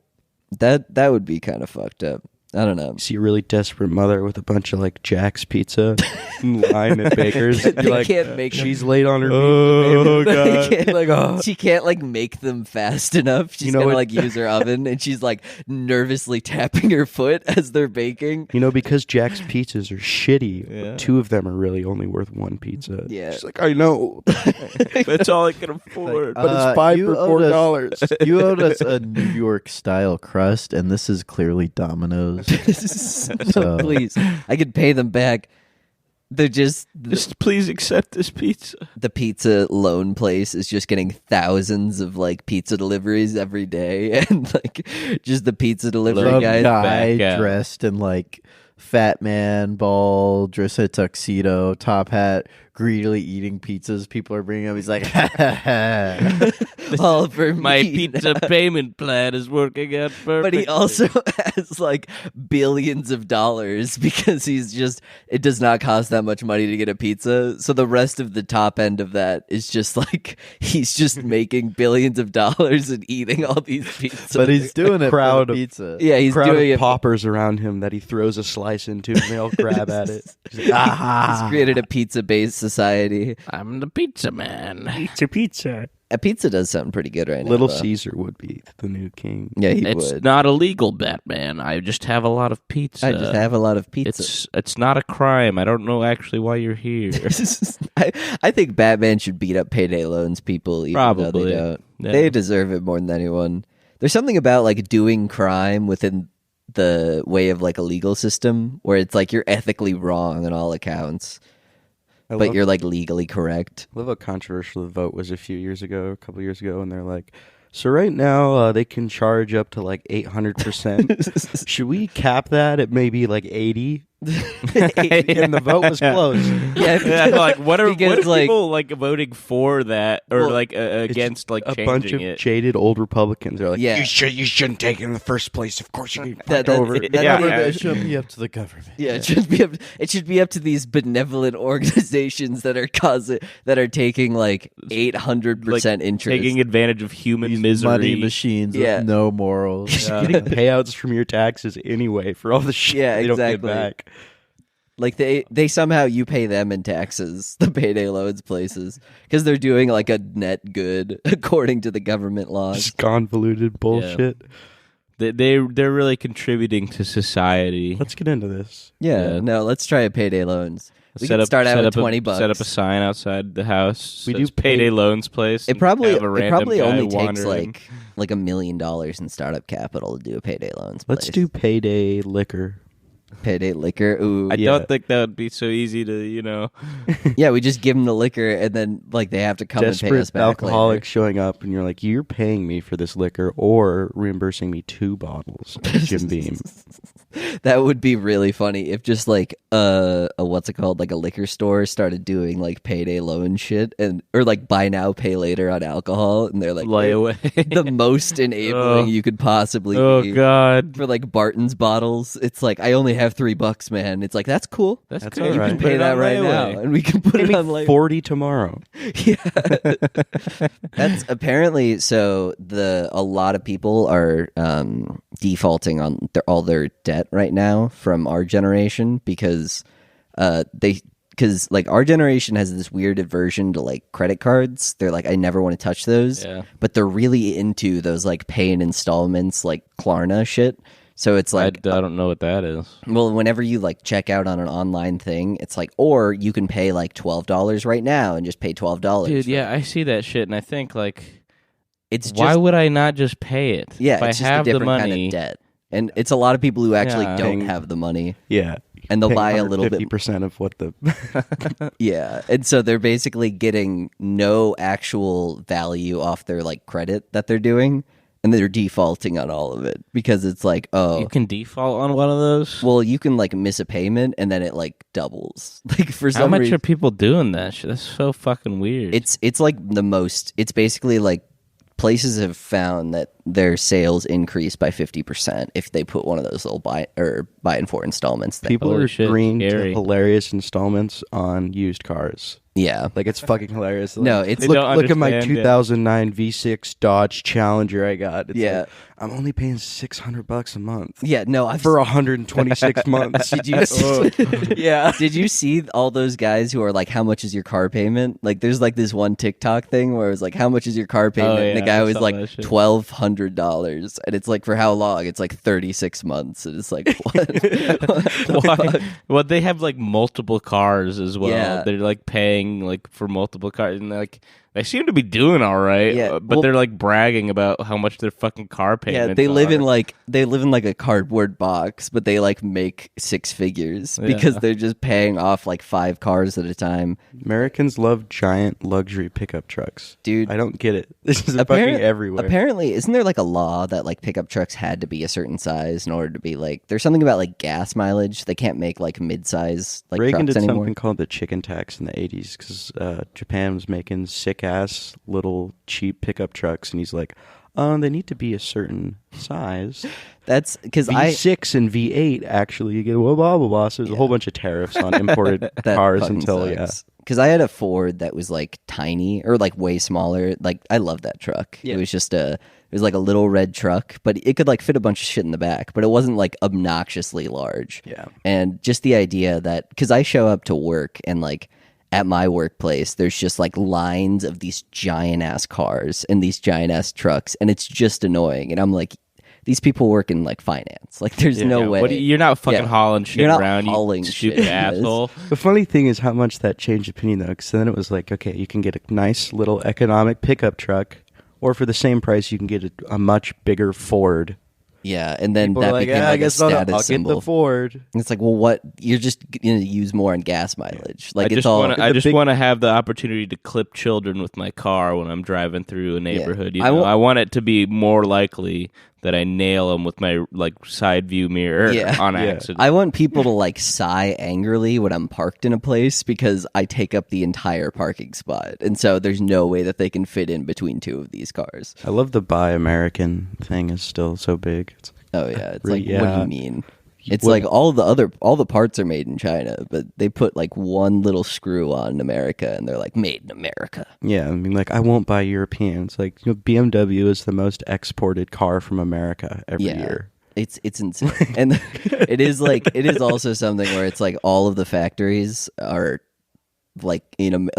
That would be kind of fucked up. I don't know. See a really desperate mother with a bunch of like Jack's Pizza in line at Baker's. They You're like, can't make them. she's late on her. Oh They god! can't- She can't like make them fast enough. She's gonna like use her oven, and she's like nervously tapping her foot as they're baking. You know, because Jack's pizzas are shitty, Yeah. 2 of them are really only worth 1 pizza. Yeah. She's like, I know, That's all I can afford. but it's 5 you for owed $4. You owed us a New York style crust, and this is clearly Domino's. So- Please, I could pay them back. They're just please accept this pizza. the pizza loan place is just getting thousands of like pizza deliveries every day, and like just the pizza delivery Some guys. guy back out. dressed in like fat man, bald, dressed in a tuxedo, top hat, greedily eating pizzas people are bringing him. He's like, All for My me pizza now. payment plan is working out perfectly. But he also has like billions of dollars because it does not cost that much money to get a pizza. So the rest of the top end of that is just like he's just making billions of dollars and eating all these pizzas. but he's doing it Crowd for of- the pizza. yeah, he's Crowd doing of it. paupers around him that he throws a slice into, and they all grab at it. He's like, He's created a pizza-based society. I'm the pizza man. A pizza does sound pretty good right now. Little though. Caesar would be the new king. Yeah, he It's would. not illegal, Batman. I just have a lot of pizza. I just have a lot of pizza. It's not a crime. I don't know actually why you're here. I think Batman should beat up payday loans people, even though Probably. they don't. Yeah. They deserve it more than anyone. There's something about like doing crime within the way of like a legal system where it's like you're ethically wrong on all accounts, but you're like legally correct. I love how controversial the vote was a couple years ago, and they're like, so right now they can charge up to like 800%. Should we cap that at maybe like 80? And the vote was close. Yeah, like what are Because, like- people like voting for that or Well, like against like a changing bunch of it? jaded old Republicans are like, Yeah. you shouldn't take it in the first place. Of course you can That- fuck over. that- Yeah, It should be up to the government. Yeah, it should be up to these benevolent organizations that are taking like 800% interest. Taking advantage of human These misery. money machines Yeah. with no morals. Getting payouts from your taxes anyway for all the shit Yeah, they don't get exactly. back. Like they somehow you pay them in taxes, the payday loans places, because they're doing like a net good according to the government laws. Just convoluted bullshit. They're really contributing to society. Let's get into this. Yeah, Yeah. no, let's try a payday loans. We can start out with $20. Set up a sign outside the house. We We do do payday loans place. It and probably have a random guy only takes wandering. like $1 million in startup capital to do a payday loans. Let's place. do payday liquor. payday liquor. Ooh, I Yeah. don't think that would be so easy to, yeah, we just give them the liquor and then like they have to come and pay us Desperate back alcoholics showing up, and you're like, you're paying me for this liquor or reimbursing me 2 bottles of Jim Beam. That would be really funny if just like a what's it called, like a liquor store started doing like payday loan shit or like buy now pay later on alcohol, and they're like Layaway. the most enabling Oh. you could possibly Oh be. God. For like Barton's bottles, it's like I only have $3, man. It's like that's cool. That's That's good. all You right. can Put pay it that on right layaway. now, and we can put it on later. 40 tomorrow. Yeah, that's apparently so. A lot of people are defaulting on all their debt right now from our generation because like our generation has this weird aversion to like credit cards. They're like, I never want to touch those. Yeah. But they're really into those like pay in installments, like Klarna shit. So it's I like, don't know what that is. well, whenever you like check out on an online thing, it's like, or you can pay like $12 right now and just pay $12. Dude, yeah, I see that shit and I think like, It's just why would I not just pay it? Yeah, if I it's just have a the different money. kind of debt. And it's a lot of people who actually Yeah. don't have the money. Yeah. And they'll buy a little bit. 50% of what the... Yeah. And so they're basically getting no actual value off their like credit that they're doing. And they're defaulting on all of it because it's like, oh, You can default on one of those. well, you can like miss a payment and then it like doubles. Like for How some much reason, are people doing that shit? That's so fucking weird. it's like the most. It's basically like places have found that their sales increase by 50% if they put one of those little buy in 4 installments. People Holy are shit, agreeing to scary. hilarious installments on used cars. Yeah. Like, it's fucking hilarious. Like, No, it's They look, don't look at my understand it. 2009 V6 Dodge Challenger I got. It's Yeah. like, I'm only paying $600 a month yeah. No, I've for 126 months. Did you? Yeah. Did you see all those guys who are like, "How much is your car payment?" Like, there's like this one TikTok thing where it was like, "How much is your car payment?" and the yeah, guy I was saw like that shit. $1,200, and it's like, for how long? It's like 36 months, and it's like, what? Why? Well, they have like multiple cars as well. Yeah. They're like paying like for multiple cars, and like they seem to be doing all right. Yeah, but well- they're like bragging about how much their fucking car payments. Yeah, they live in are. like a cardboard box, but they like make 6 figures because Yeah. they're just paying off like 5 cars at a time. Americans love giant luxury pickup trucks. Dude. I don't get it. This is fucking everywhere. Apparently, isn't there like a law that like pickup trucks had to be a certain size in order to be like? There's something about like gas mileage. They can't make like mid-size like Reagan trucks did anymore. something called the chicken tax in the 80s because Japan was making sick-ass little cheap pickup trucks, and he's like, they need to be a certain size. That's because V6 and V8, actually, you get blah, blah, blah, blah. So there's a whole bunch of tariffs on imported cars until, Because I had a Ford that was like tiny or like way smaller. Like I love that truck. Yeah. It was just it was like a little red truck, but it could like fit a bunch of shit in the back, but it wasn't like obnoxiously large. Yeah. And just the idea that, because I show up to work and like at my workplace, there's just like lines of these giant ass cars and these giant ass trucks, and it's just annoying. And I'm like, these people work in like finance. Like, there's no way. What you're not fucking hauling shit You're not around, hauling you shit, stupid yes. asshole. The funny thing is how much that changed opinion, though, because then it was like, okay, you can get a nice little economic pickup truck, or for the same price, you can get a much bigger Ford. Yeah, and then People that are like, became I like a guess I'll status symbol. get the Ford. And it's like, well, what? You're just going to use more on gas mileage. Like, I it's just all. wanna, I just want to have the opportunity to clip children with my car when I'm driving through a neighborhood. You know? I want it to be more likely that I nail them with my like side view mirror on accident. I want people to like sigh angrily when I'm parked in a place because I take up the entire parking spot, and so there's no way that they can fit in between 2 of these cars. I love the Buy American thing is still so big. It's Oh yeah, it's Really, like, what do yeah. you mean? It's What- like all the parts are made in China, but they put like one little screw on in America, and they're like, made in America. Yeah, I mean, like, I won't buy European. It's like, BMW is the most exported car from America every year. It's insane, and it is also something where it's like all of the factories are like in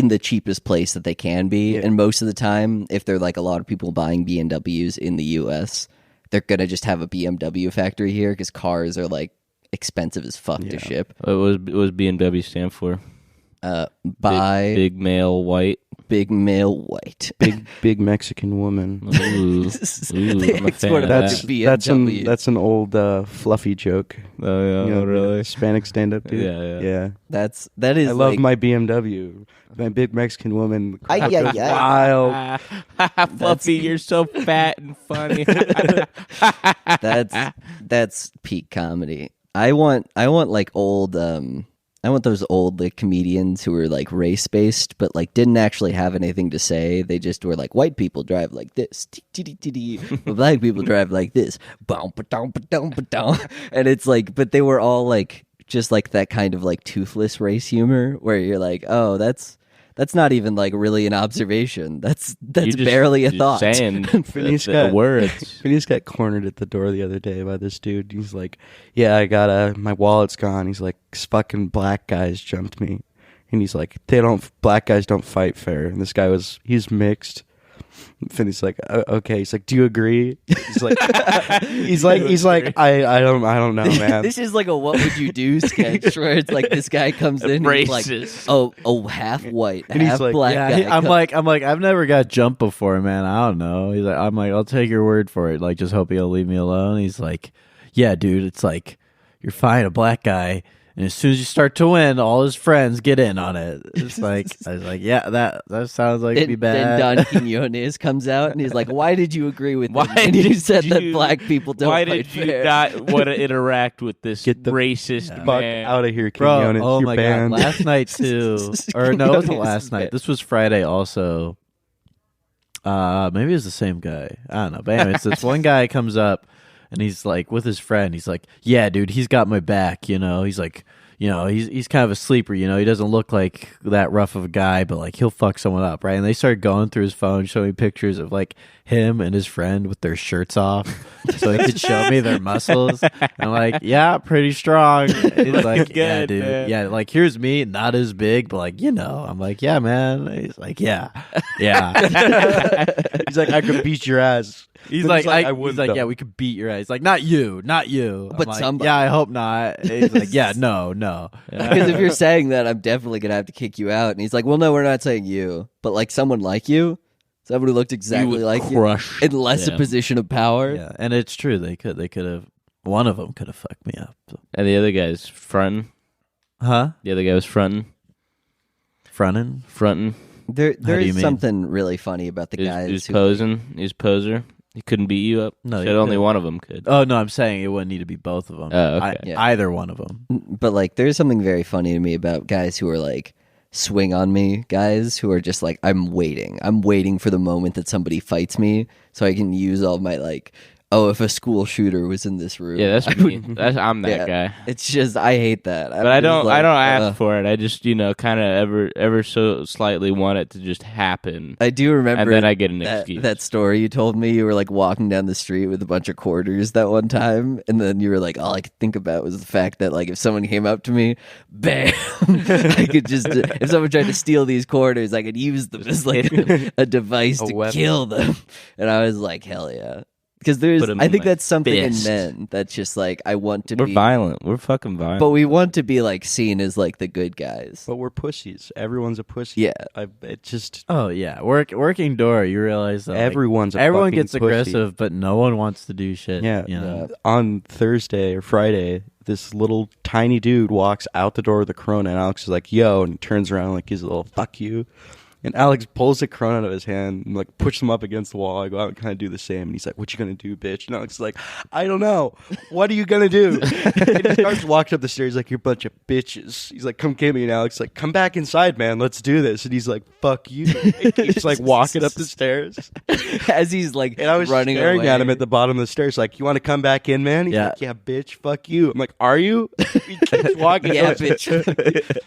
the cheapest place that they can be, and most of the time, if they're like a lot of people buying BMWs in the U.S., they're gonna just have a BMW factory here because cars are like expensive as fuck to ship. What was BMW stand for? Buy Big male white. big male white. Big Mexican woman. Ooh, They I'm a fan export of about that. to BMW. That's an old fluffy joke. Oh yeah, You know, really? Hispanic stand-up dude. Yeah. That is. I love like, my BMW. My big Mexican woman. Ay, ay, ay. Wild. Fluffy, you're so fat and funny. That's peak comedy. I want like old I want those old like comedians who were like race based but like didn't actually have anything to say. They just were like, white people drive like this, but black people drive like this. And it's like, but they were all like just like that kind of like toothless race humor where you're like, oh, that's not even like really an observation. That's barely a thought. Saying Phineas the got- words. Phineas got cornered at the door the other day by this dude. He's like, yeah, I got my wallet's gone. He's like, fucking black guys jumped me. And he's like, black guys don't fight fair. And this guy he's mixed. Phineas like, okay. He's like, do you agree? He's like, I don't know, man. This is like a what would you do sketch where it's like this guy comes in and he's like, oh, half white, And he's half like, black guy. I'm like, I've never got jumped before, man. I don't know. He's like, I'm like, I'll take your word for it. Like, just hope you'll leave me alone. He's like, yeah, dude. It's like you're fighting a black guy, and as soon as you start to win, all his friends get in on it. It's like I was like, yeah, that sounds like it'd be bad. Then Don Quinones comes out and he's like, why did you agree with Why him? And you did said that you- black people don't Why fight did you fair. not want to interact with this Get the racist Fuck man? out of here, Bro, Quinones. oh You're my banned. god! Last night too, or no, it wasn't last night. This was Friday. Also, Maybe it's the same guy. I don't know. But anyways, this one guy comes up and he's like with his friend. He's like, "Yeah, dude, he's got my back." He's like, he's kind of a sleeper. He doesn't look like that rough of a guy, but like he'll fuck someone up, right? And they started going through his phone, showing pictures of like him and his friend with their shirts off, so he could show me their muscles. And I'm like, yeah, pretty strong. He's like, Good, yeah, dude, man. yeah, like here's me, not as big, but like I'm like, yeah, man. He's like, yeah. He's like, I could beat your ass. He's Then like, I wouldn't. he's like, though. yeah, we could beat your ass. He's like, not you. I'm But like, somebody. yeah, I hope not. He's like, yeah, no. Because if you're saying that, I'm definitely gonna have to kick you out. And he's like, well, no, we're not saying you, but like someone like you, someone who looked exactly like crush. you, in less a position of power. Yeah, and it's true. They could have. One of them could have fucked me up. And the other guy's fronting. Huh? The other guy was fronting. Fronting? There do you is mean? something really funny about the He guys was who posing. He was poser. He couldn't beat you up. No, Said he only couldn't. one of them could. Oh no, I'm saying it wouldn't need to be both of them. Oh, okay. Yeah. Either one of them. But like, there's something very funny to me about guys who are like swing on me guys who are just like, I'm waiting for the moment that somebody fights me so I can use all my like, oh, if a school shooter was in this room. Yeah, that's I me. would- I'm that guy. It's just, I hate that. But I don't ask for it. I just, kind of ever so slightly want it to just happen. I do remember And then I get an that, excuse. that story you told me. You were like walking down the street with a bunch of quarters that one time, and then you were like, all I could think about was the fact that like if someone came up to me, bam, I could just if someone tried to steal these quarters, I could use them as like a device A to weapon. kill them. And I was like, hell yeah. Because there's, Put 'em I in think my that's something fist. in men that's just like I want to We're be violent. We're fucking violent. but we want to be like seen as like the good guys. But we're pussies. Everyone's a pussy. Yeah. It just Oh yeah, working door. You realize that like, everyone's a everyone fucking gets pussy. aggressive, but no one wants to do shit. Yeah. Um, On Thursday or Friday, this little tiny dude walks out the door of the Corona, and Alex is like, "Yo," and turns around like he's a little "fuck you." And Alex pulls the Corona out of his hand and like pushes him up against the wall. I go out and kind of do the same. And he's like, "What you gonna do, bitch?" And Alex is like, "I don't know. What are you gonna do?" And he starts walking up the stairs like, "You're a bunch of bitches." He's like, "Come get me." And Alex is like, "Come back inside, man. Let's do this." And he's like, "Fuck you." And he's like walking up the stairs. As he's like And I was running staring away. at him at the bottom of the stairs, like, "You want to come back in, man?" He's Yeah. like, "Yeah, bitch, fuck you." I'm like, "Are you?" He keeps walking. Yeah, up. bitch.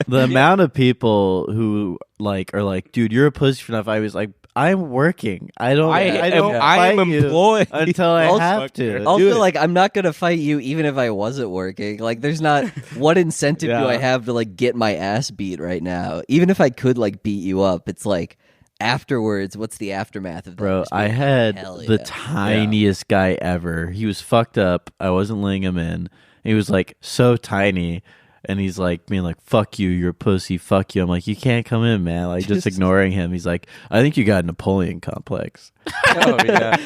the amount of people who are like, dude, you're a pussy for enough. I was like, I'm working. I don't I am fight you employed. until I Also- have to. Do Also, it. like, I'm not gonna fight you even if I wasn't working. Like, there's not what incentive do Yeah. I have to like get my ass beat right now? Even if I could like beat you up, it's like afterwards. What's the aftermath of that? Bro, Just be I like, had hell the yeah. tiniest guy ever. He was fucked up. I wasn't laying him in. He was like so tiny. And he's like being like, "Fuck you, you're a pussy, fuck you." I'm like, "You can't come in, man." Like just ignoring him. He's like, "I think you got a Napoleon complex." Oh yeah.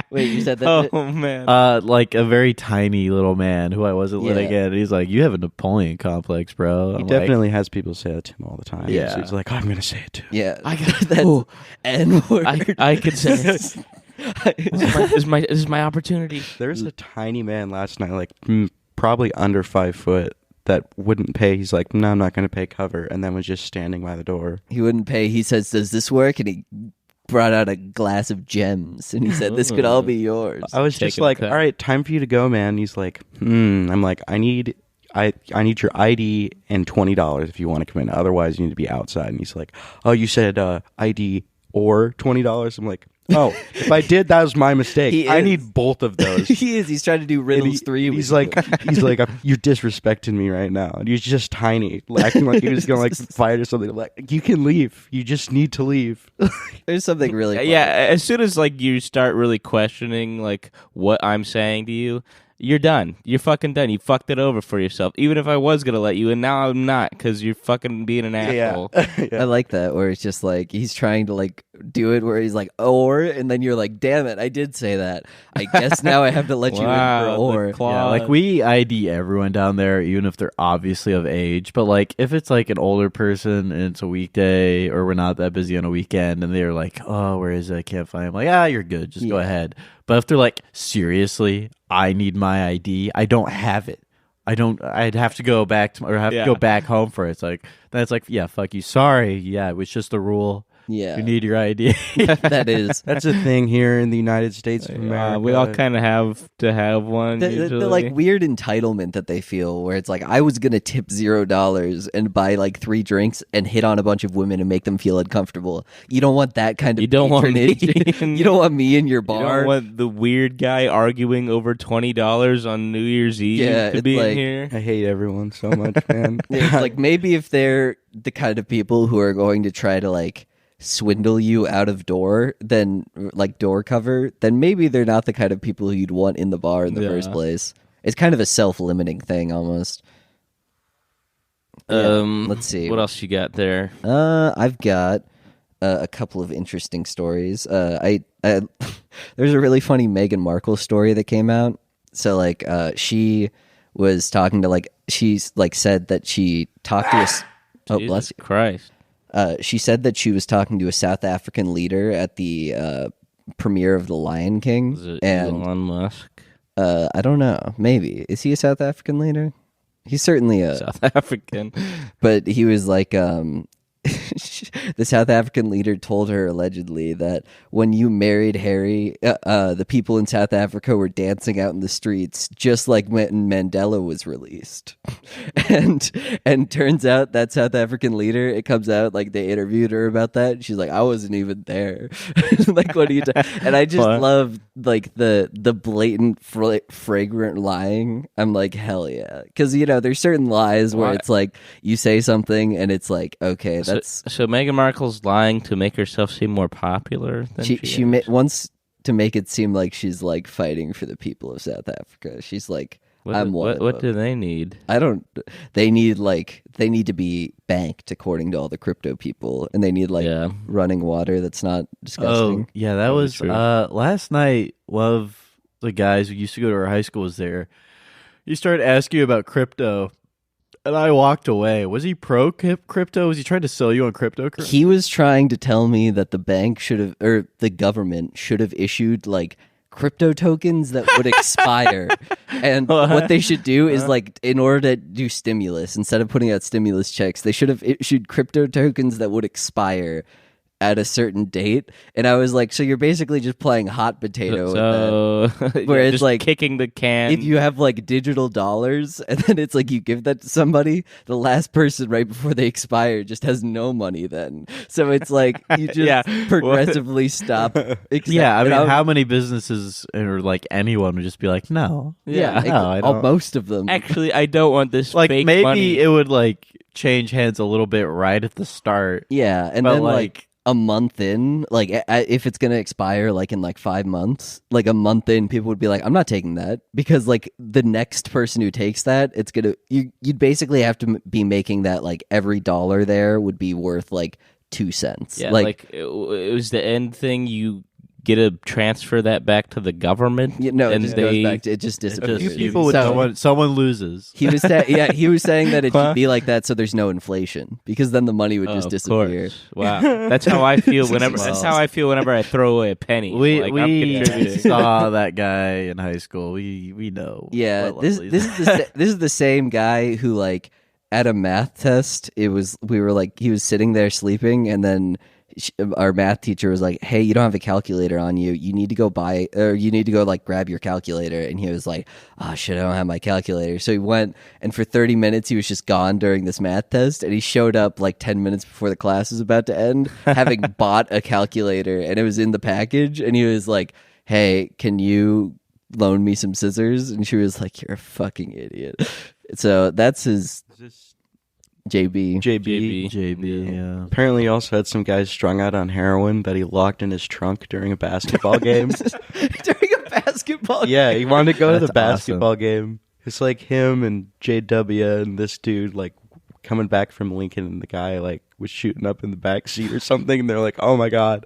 Wait, you said that? Oh man. Like a very tiny little man who I wasn't letting in. He's like, "You have a Napoleon complex, bro." He I'm definitely has people say that to him all the time. Yeah. So he's like, "I'm gonna say it too." Yeah, I got that's N word. I could say it. This is my opportunity. There's a tiny man last night, like probably under 5 foot, that wouldn't pay. He's like, "No, I'm not going to pay cover," and then was just standing by the door. He wouldn't pay. He says, "Does this work?" And he brought out a glass of gems, and he said, "This could all be yours." I was just Taking a like, cut. "All right, time for you to go, man." He's like, I'm like, I need your ID and $20 if you want to come in. Otherwise, you need to be outside. And he's like, "Oh, you said ID or $20?" I'm like, "Oh, if I did, that was my mistake. He I is. need both of those." He is. He's trying to do And riddles 3. He's like, "You're disrespecting me right now." And he's just tiny, acting like he was gonna like fight or something. Like, you can leave. You just need to leave. there's something really funny. Yeah, as soon as like you start really questioning like what I'm saying to you, you're done. You're fucking done. You fucked it over for yourself. Even if I was gonna let you, and now I'm not because you're fucking being an asshole. I like that where it's just like he's trying to like do it where he's like and then you're like, damn it, I did say that. I guess now I have to let you in Wow, for the or. claw. Yeah, like we ID everyone down there, even if they're obviously of age. But like if it's like an older person and it's a weekday or we're not that busy on a weekend and they're like, "Oh, where is it? I can't find him." Like, you're good. Just go ahead. But if they're like, "Seriously, I need my ID. I don't have it. I'd have to go back to to go back home for it." It's like, then it's like, yeah, fuck you. Sorry. Yeah, it was just a rule. Yeah, You need your ID. that is. That's a thing here in the United States of America. We all kind of have to have one. The like weird entitlement that they feel, where it's like, I was gonna tip $0 and buy like 3 drinks and hit on a bunch of women and make them feel uncomfortable. You don't want that kind of. You don't want me. You don't want me in your bar. You don't want the weird guy arguing over $20 on New Year's Eve to be in here. I hate everyone so much, man. It's like, maybe if they're the kind of people who are going to try to like swindle you out of door, then like door cover, then maybe they're not the kind of people who you'd want in the bar in the first place. It's kind of a self-limiting thing almost. Let's see. What else you got there? I've got a couple of interesting stories. I there's a really funny Meghan Markle story that came out. So like she was talking to she's like said that she talked to us. Oh, Jesus bless you. Christ. She said that she was talking to a South African leader at the premiere of The Lion King. Is it and Elon Musk? I don't know. Maybe. Is he a South African leader? He's certainly a South African. But he was like, the South African leader told her allegedly that when you married Harry, the people in South Africa were dancing out in the streets, just like when Mandela was released. and turns out that South African leader, it comes out like they interviewed her about that. And she's like, I wasn't even there. Like, what are you doing? And I just love like the blatant fragrant lying. I'm like, hell yeah. Because, there's certain lies where it's like you say something and it's like, okay, that's. So Meghan Markle's lying to make herself seem more popular than she wants to make it seem like she's like fighting for the people of South Africa. She's like, I'm one of them. What do they need? They need to be banked according to all the crypto people, and they need running water that's not disgusting. Oh, yeah, that was last night. One of the guys who used to go to our high school was there. He started asking you about crypto. And I walked away. Was he pro crypto? Was he trying to sell you on crypto? He was trying to tell me that the bank the government should have issued like crypto tokens that would expire. And what they should do is like, in order to do stimulus, instead of putting out stimulus checks, they should have issued crypto tokens that would expire at a certain date. And I was like, so you're basically just playing hot potato with that. Where it's just like kicking the can. If you have like digital dollars and then it's like you give that to somebody, the last person right before they expire just has no money then. So it's like you just progressively stop. Yeah, I mean, how many businesses or like anyone would just be like, no. Most of them. Actually, I don't want this like fake maybe money. It would like change hands a little bit right at the start. Yeah, and then like a month in, like if it's gonna expire like in like 5 months, like a month in, people would be like, I'm not taking that, because like the next person who takes that, it's gonna you'd basically have to be making that like every dollar there would be worth like 2 cents. Yeah, like it was the end thing. You get to transfer that back to the government. Yeah, no, it just goes back to, it just disappears. A few people would, someone loses. He was he was saying that it should be like that so there's no inflation, because then the money would just disappear. Wow, that's how I feel whenever. That's how I feel whenever I throw away a penny. We saw that guy in high school. We know. Yeah, this is the same guy who like at a math test, he was sitting there sleeping, and then our math teacher was like, hey, you don't have a calculator on you. You need to go like grab your calculator. And he was like, oh shit, I don't have my calculator. So he went, and for 30 minutes, he was just gone during this math test. And he showed up like 10 minutes before the class was about to end, having bought a calculator, and it was in the package. And he was like, hey, can you loan me some scissors? And she was like, you're a fucking idiot. So that's his JB. Yeah. Apparently, he also had some guys strung out on heroin that he locked in his trunk during a basketball game. During a basketball game? Yeah, he wanted to go to the basketball game. It's like him and JW and this dude like coming back from Lincoln, and the guy like was shooting up in the back seat or something, and they're like, oh my god.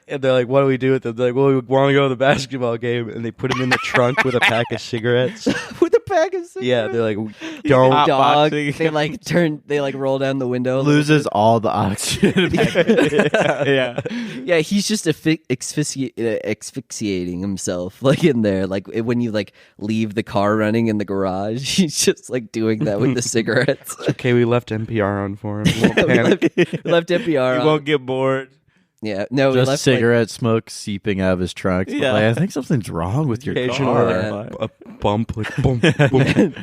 And they're like, what do we do with them? They're like, well, we want to go to the basketball game. And they put him in the trunk with a pack of cigarettes. With a pack of cigarettes. Yeah, they're like, don't. Hot Dog. boxing. They like roll down the window. Loses all the oxygen. Yeah. Yeah, he's just asphyxiating himself, like in there. Like when you like leave the car running in the garage, he's just like doing that with the cigarettes. Okay, we left NPR on for him. Won't we panic. left NPR You on. won't get bored. Yeah, no, we Just left cigarette smoke seeping out of his trunk. Yeah. Like, I think something's wrong with your Occasional, car. Yeah. a bump, like boom, boom.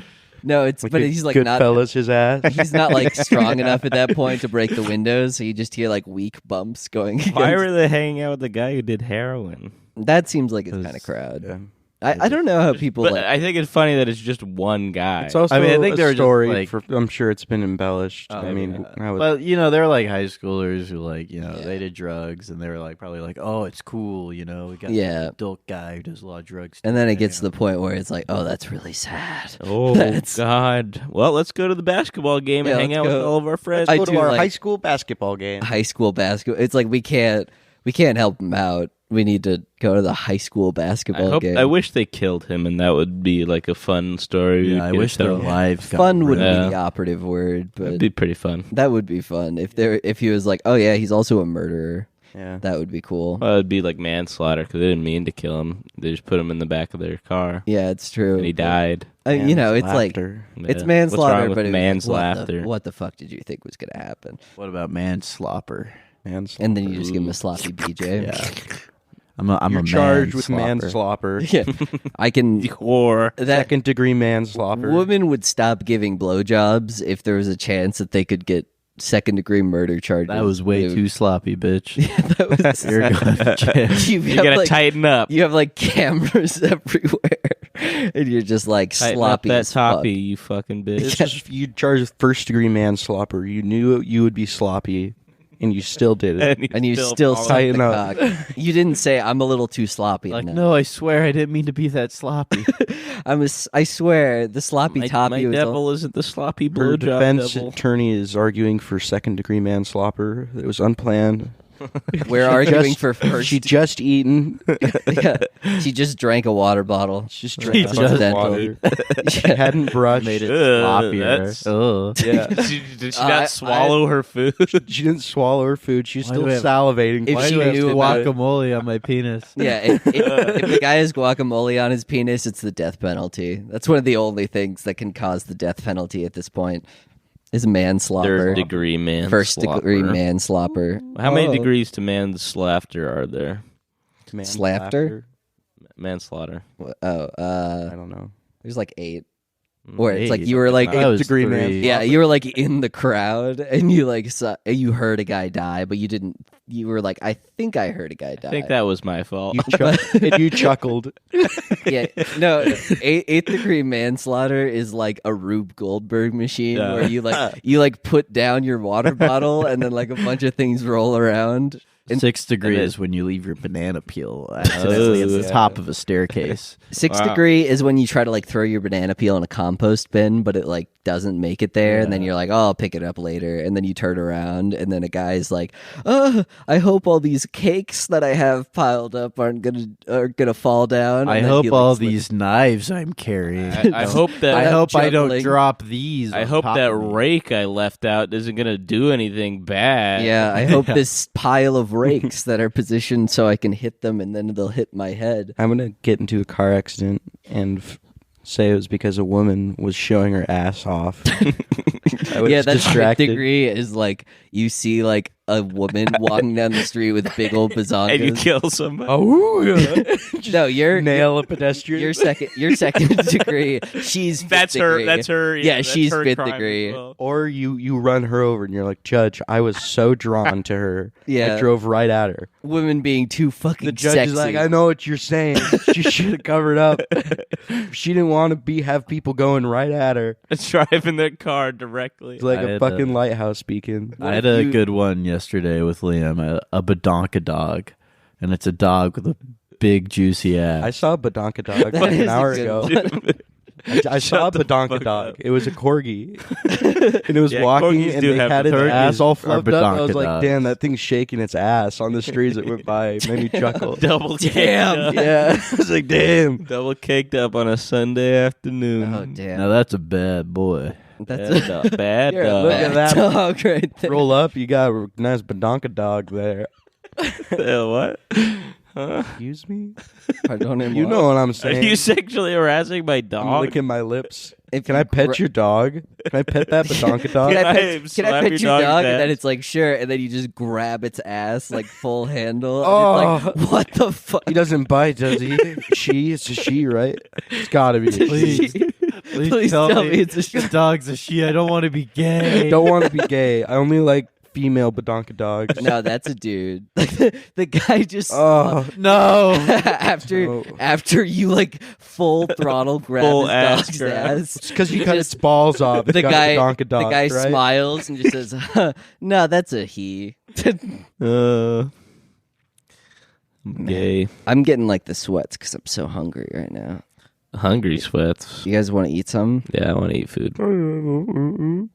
No, it's Like but a he's like good not. fellas, his ass. He's not like strong enough at that point to break the windows, so you just hear like weak bumps going. Why against- were they hanging out with the guy who did heroin? That seems like his 'Cause- kind of crowd. Yeah. I don't know how people But like. I think it's funny that it's just one guy. It's also I mean, I think a they were just, story. like- I'm sure it's been embellished. Oh, I mean, yeah. I would, Well, they're like high schoolers who like, Yeah. they did drugs and they were like probably like, oh, it's cool, we got Yeah. this adult guy who does a lot of drugs. And then it gets to the the point where it's like, oh, that's really sad. Oh That's- God! Well, let's go to the basketball game Yeah, and hang let's out with go. all of our friends. I go to do our like- high school basketball game. High school basketball. It's like we can't help him out. We need to go to the high school basketball game. I wish they killed him, and that would be like a fun story. we Yeah, I could wish their tell. lives got Fun would ruined. Yeah. be the operative word, That'd but be pretty fun. that would be fun if he was like, oh yeah, he's also a murderer. Yeah. That would be cool. Well, it'd be like manslaughter because they didn't mean to kill him. They just put him in the back of their car, Yeah, it's true. and he died. It's like Laughter. it's Yeah. manslaughter, What's wrong with but it was like, manslaughter? what the fuck did you think was gonna happen? What about manslaughter? Manslaughter. And then you just give him a sloppy BJ. Yeah. I'm You're a charged with manslaughter. manslaughter. Yeah, I can. Or That Second degree manslaughter. woman would stop giving blowjobs if there was a chance that they could get second-degree murder charges. That was way Dude. too sloppy, bitch. That was, You're going to jail. you you have, gotta like, tighten up. You have like cameras everywhere, and you're just like Tighten sloppy up that as fuck. toppy, you fucking bitch. It's just, you charged with first degree manslaughter. You knew you would be sloppy, and you still did it. And you still fall suck tighten the up. cock. You didn't say I'm a little too sloppy. Like, enough." no, I swear I didn't mean to be that sloppy. I swear the sloppy My toppy was. devil isn't the sloppy Her blowjob defense devil. attorney is arguing for second degree manslaughter. It was unplanned. We're arguing for first. She just eaten. Yeah. She just drank a water bottle. She just Right, drank just dental. water. She hadn't brushed. Made it Ugh, sloppier. that's- Ugh. Yeah. Did she I- not swallow her food? She didn't swallow her food. She's Why still do I have- salivating. If Why she do I have knew about it. guacamole on my penis? Yeah, if the guy has guacamole on his penis, it's the death penalty. That's one of the only things that can cause the death penalty at this point. Is manslaughter. Third degree manslaughter. First degree manslaughter. How many Oh. degrees to manslaughter are there? Slafter? Manslaughter. Oh, I don't know. there's like 8. Where it's like Eight. you were like, That was degree 3. manslaughter. yeah, you were like in the crowd and you like you heard a guy die, but you didn't. You were like, I think I heard a guy die. I think that was my fault. You chuckled. Yeah, no, eighth degree manslaughter is like a Rube Goldberg machine Yeah. where you like put down your water bottle and then like a bunch of things roll around. And 6 degrees and is when you leave your banana peel accidentally at the yeah. top of a staircase. 6 Wow. degree is when you try to like throw your banana peel in a compost bin, but it like doesn't make it there, and then you're like, oh, I'll pick it up later, and then you turn around, and then a guy's like, oh, I hope all these cakes that I have piled up are gonna fall down. I And then hope he, like, all slips- these knives I'm carrying. I hope that I hope I don't juggling. drop these. I on hope top that of me. rake I left out isn't gonna do anything bad. Yeah, I hope this pile of rakes that are positioned so I can hit them, and then they'll hit my head. I'm gonna get into a car accident and say it was because a woman was showing her ass off. I was Yeah, that's fifth distracted. degree is like you see like a woman walking down the street with big old And you bazongas. kill somebody. Oh, No, you're nail a pedestrian. You're second degree. She's fifth That's her. degree. That's her. Yeah, that's she's her fifth crime as degree. well. Or you run her over and you're like, Judge, I was so drawn to her. Yeah. I drove right at her. Women being too fucking The judge sexy. is like, I know what you're saying. She should have covered up. She didn't want to have people going right at her. Driving their car directly. It's like I a had fucking lighthouse beacon. I had a good one yesterday with Liam, a Badonkadog, and it's a dog with a big juicy ass. I saw Badonkadog That like is an a hour good ago. one. I saw a Shut the fuck Badonkadog. up. It was a corgi, and it was Yeah, walking, corgis and do they have had its Badonkadog. ass all Corgis are fluffed up. I was like, Badonkadogs. "Damn, that thing's shaking its ass on the streets that went by." It made me chuckle. Double caked Damn. up. Yeah, I was like, "Damn." Double caked up on a Sunday afternoon. Oh damn. Now that's a bad boy. That's Bad dog. Bad You're a dog. Look at that. dog right there. Roll up, you got a nice Badonkadog there. What? Huh? Excuse me? Pardon him, You what? know what I'm Are saying. you sexually harassing my I'm dog? licking my lips. If Can you I pet gra- your dog? Can I pet that Badonkadog? Can I I pet, can I slap pet your your dog's dog? And then ass? it's like, sure. And then you just grab its ass, like full handle. Oh. And it's like, what the fuck? He doesn't bite, does he? She? It's a she, right? It's gotta be a she. Please. Please tell me it's a The dog's a she. I don't want to be gay. Don't want to be gay. I only like female Badonkadogs. No, that's a dude. The guy just Oh, No. after after you like full throttle grab Full his ass dog's grab. ass. it's because you He cut just- its balls off. It's The got guy, Badonkadog, the guy right? smiles and just says, "No, that's a he." I'm gay. I'm getting like the sweats because I'm so hungry right now. Hungry sweats. You guys want to eat some? Yeah, I want to eat food. You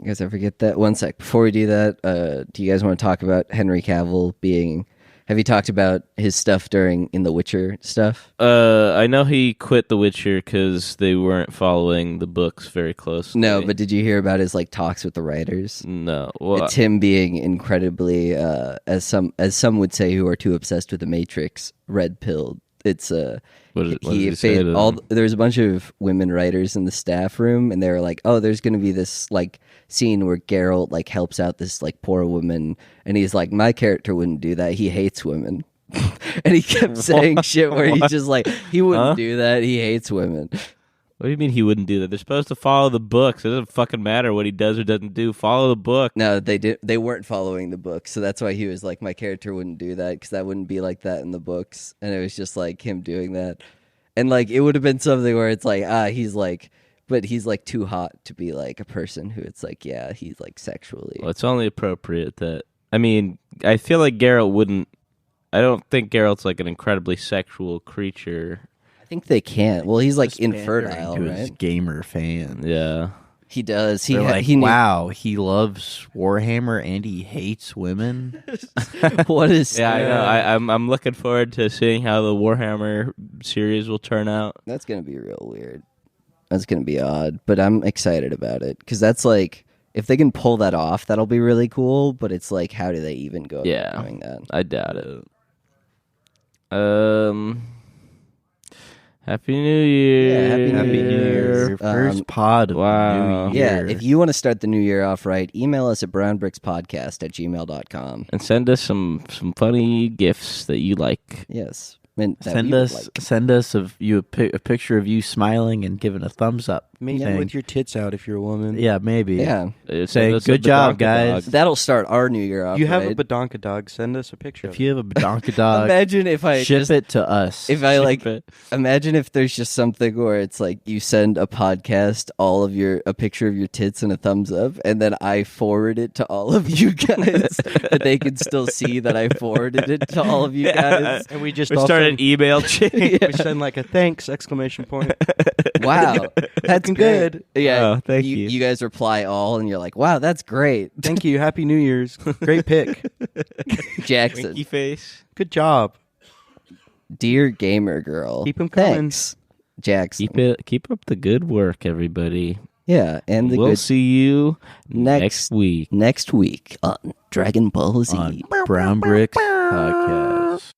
guys ever get that? One sec. Before we do that, do you guys want to talk about Henry Cavill being... Have you talked about his stuff in The Witcher stuff? I know he quit The Witcher because they weren't following the books very closely. No, but did you hear about his like talks with the writers? No. Well, It's him being incredibly, as some would say, who are too obsessed with the Matrix, red pilled. It's what does he say fa- to all them? there's a bunch of women writers in the staff room, and they're like, "Oh, there's going to be this like scene where Geralt like helps out this like poor woman," and he's like, "My character wouldn't do that. He hates women." And he kept saying shit where he's just like, he wouldn't do that. He hates women. What do you mean he wouldn't do that? They're supposed to follow the books. It doesn't fucking matter what he does or doesn't do. Follow the book. No, they weren't following the book, so that's why he was like, my character wouldn't do that because that wouldn't be like that in the books, and it was just like him doing that, and like it would have been something where it's like, he's like, but he's like too hot to be like a person who it's like, yeah, he's like sexually. Well, it's only appropriate that. I mean, I feel like Geralt wouldn't. I don't think Geralt's like an incredibly sexual creature. I think they can't. Well, he's like Just pandering infertile, to his right? gamer fans. Yeah. He does. He They're like, he knew- wow, he loves Warhammer and he hates women. What is? Yeah, I know. I'm looking forward to seeing how the Warhammer series will turn out. That's gonna be real weird. That's gonna be odd, but I'm excited about it because that's like, if they can pull that off, that'll be really cool. But it's like, how do they even go about Yeah. doing that? I doubt it. Happy New Year. Yeah, Happy New Happy New Year. Your first pod of wow. the new year. Yeah, if you want to start the new year off right, email us at brownbrickspodcast@gmail.com. And send us some funny gifts that you like. Yes. And that Send we would us like. send us a picture of you smiling and giving a thumbs up. Maybe saying, with your tits out if you're a woman. yeah, maybe. Yeah. Send Say, us a good job, Badonkadog. guys. That'll start our new year off You have right. a Badonkadog. Send us a picture. If you have a Badonkadog, Imagine if I ship just, it to us. if I like, Ship it. imagine if there's just something where it's like you send a podcast a picture of your tits and a thumbs up, and then I forward it to all of you guys, but they can still see that I forwarded it to all of you guys. And we just We also started an email chain. we send like a thanks exclamation point. Wow, that's good. Yeah, Oh, thank you. You guys reply all, and you're like, "Wow, that's great." Thank you. Happy New Year's. Great pick. Jackson, Winky face. Good job. dear gamer girl, Keep 'em coming. Thanks, Jackson. Keep up the good work, everybody. Yeah, and the We'll good see you next week. next week on Dragon Ball Z. on Brown Bricks Podcast.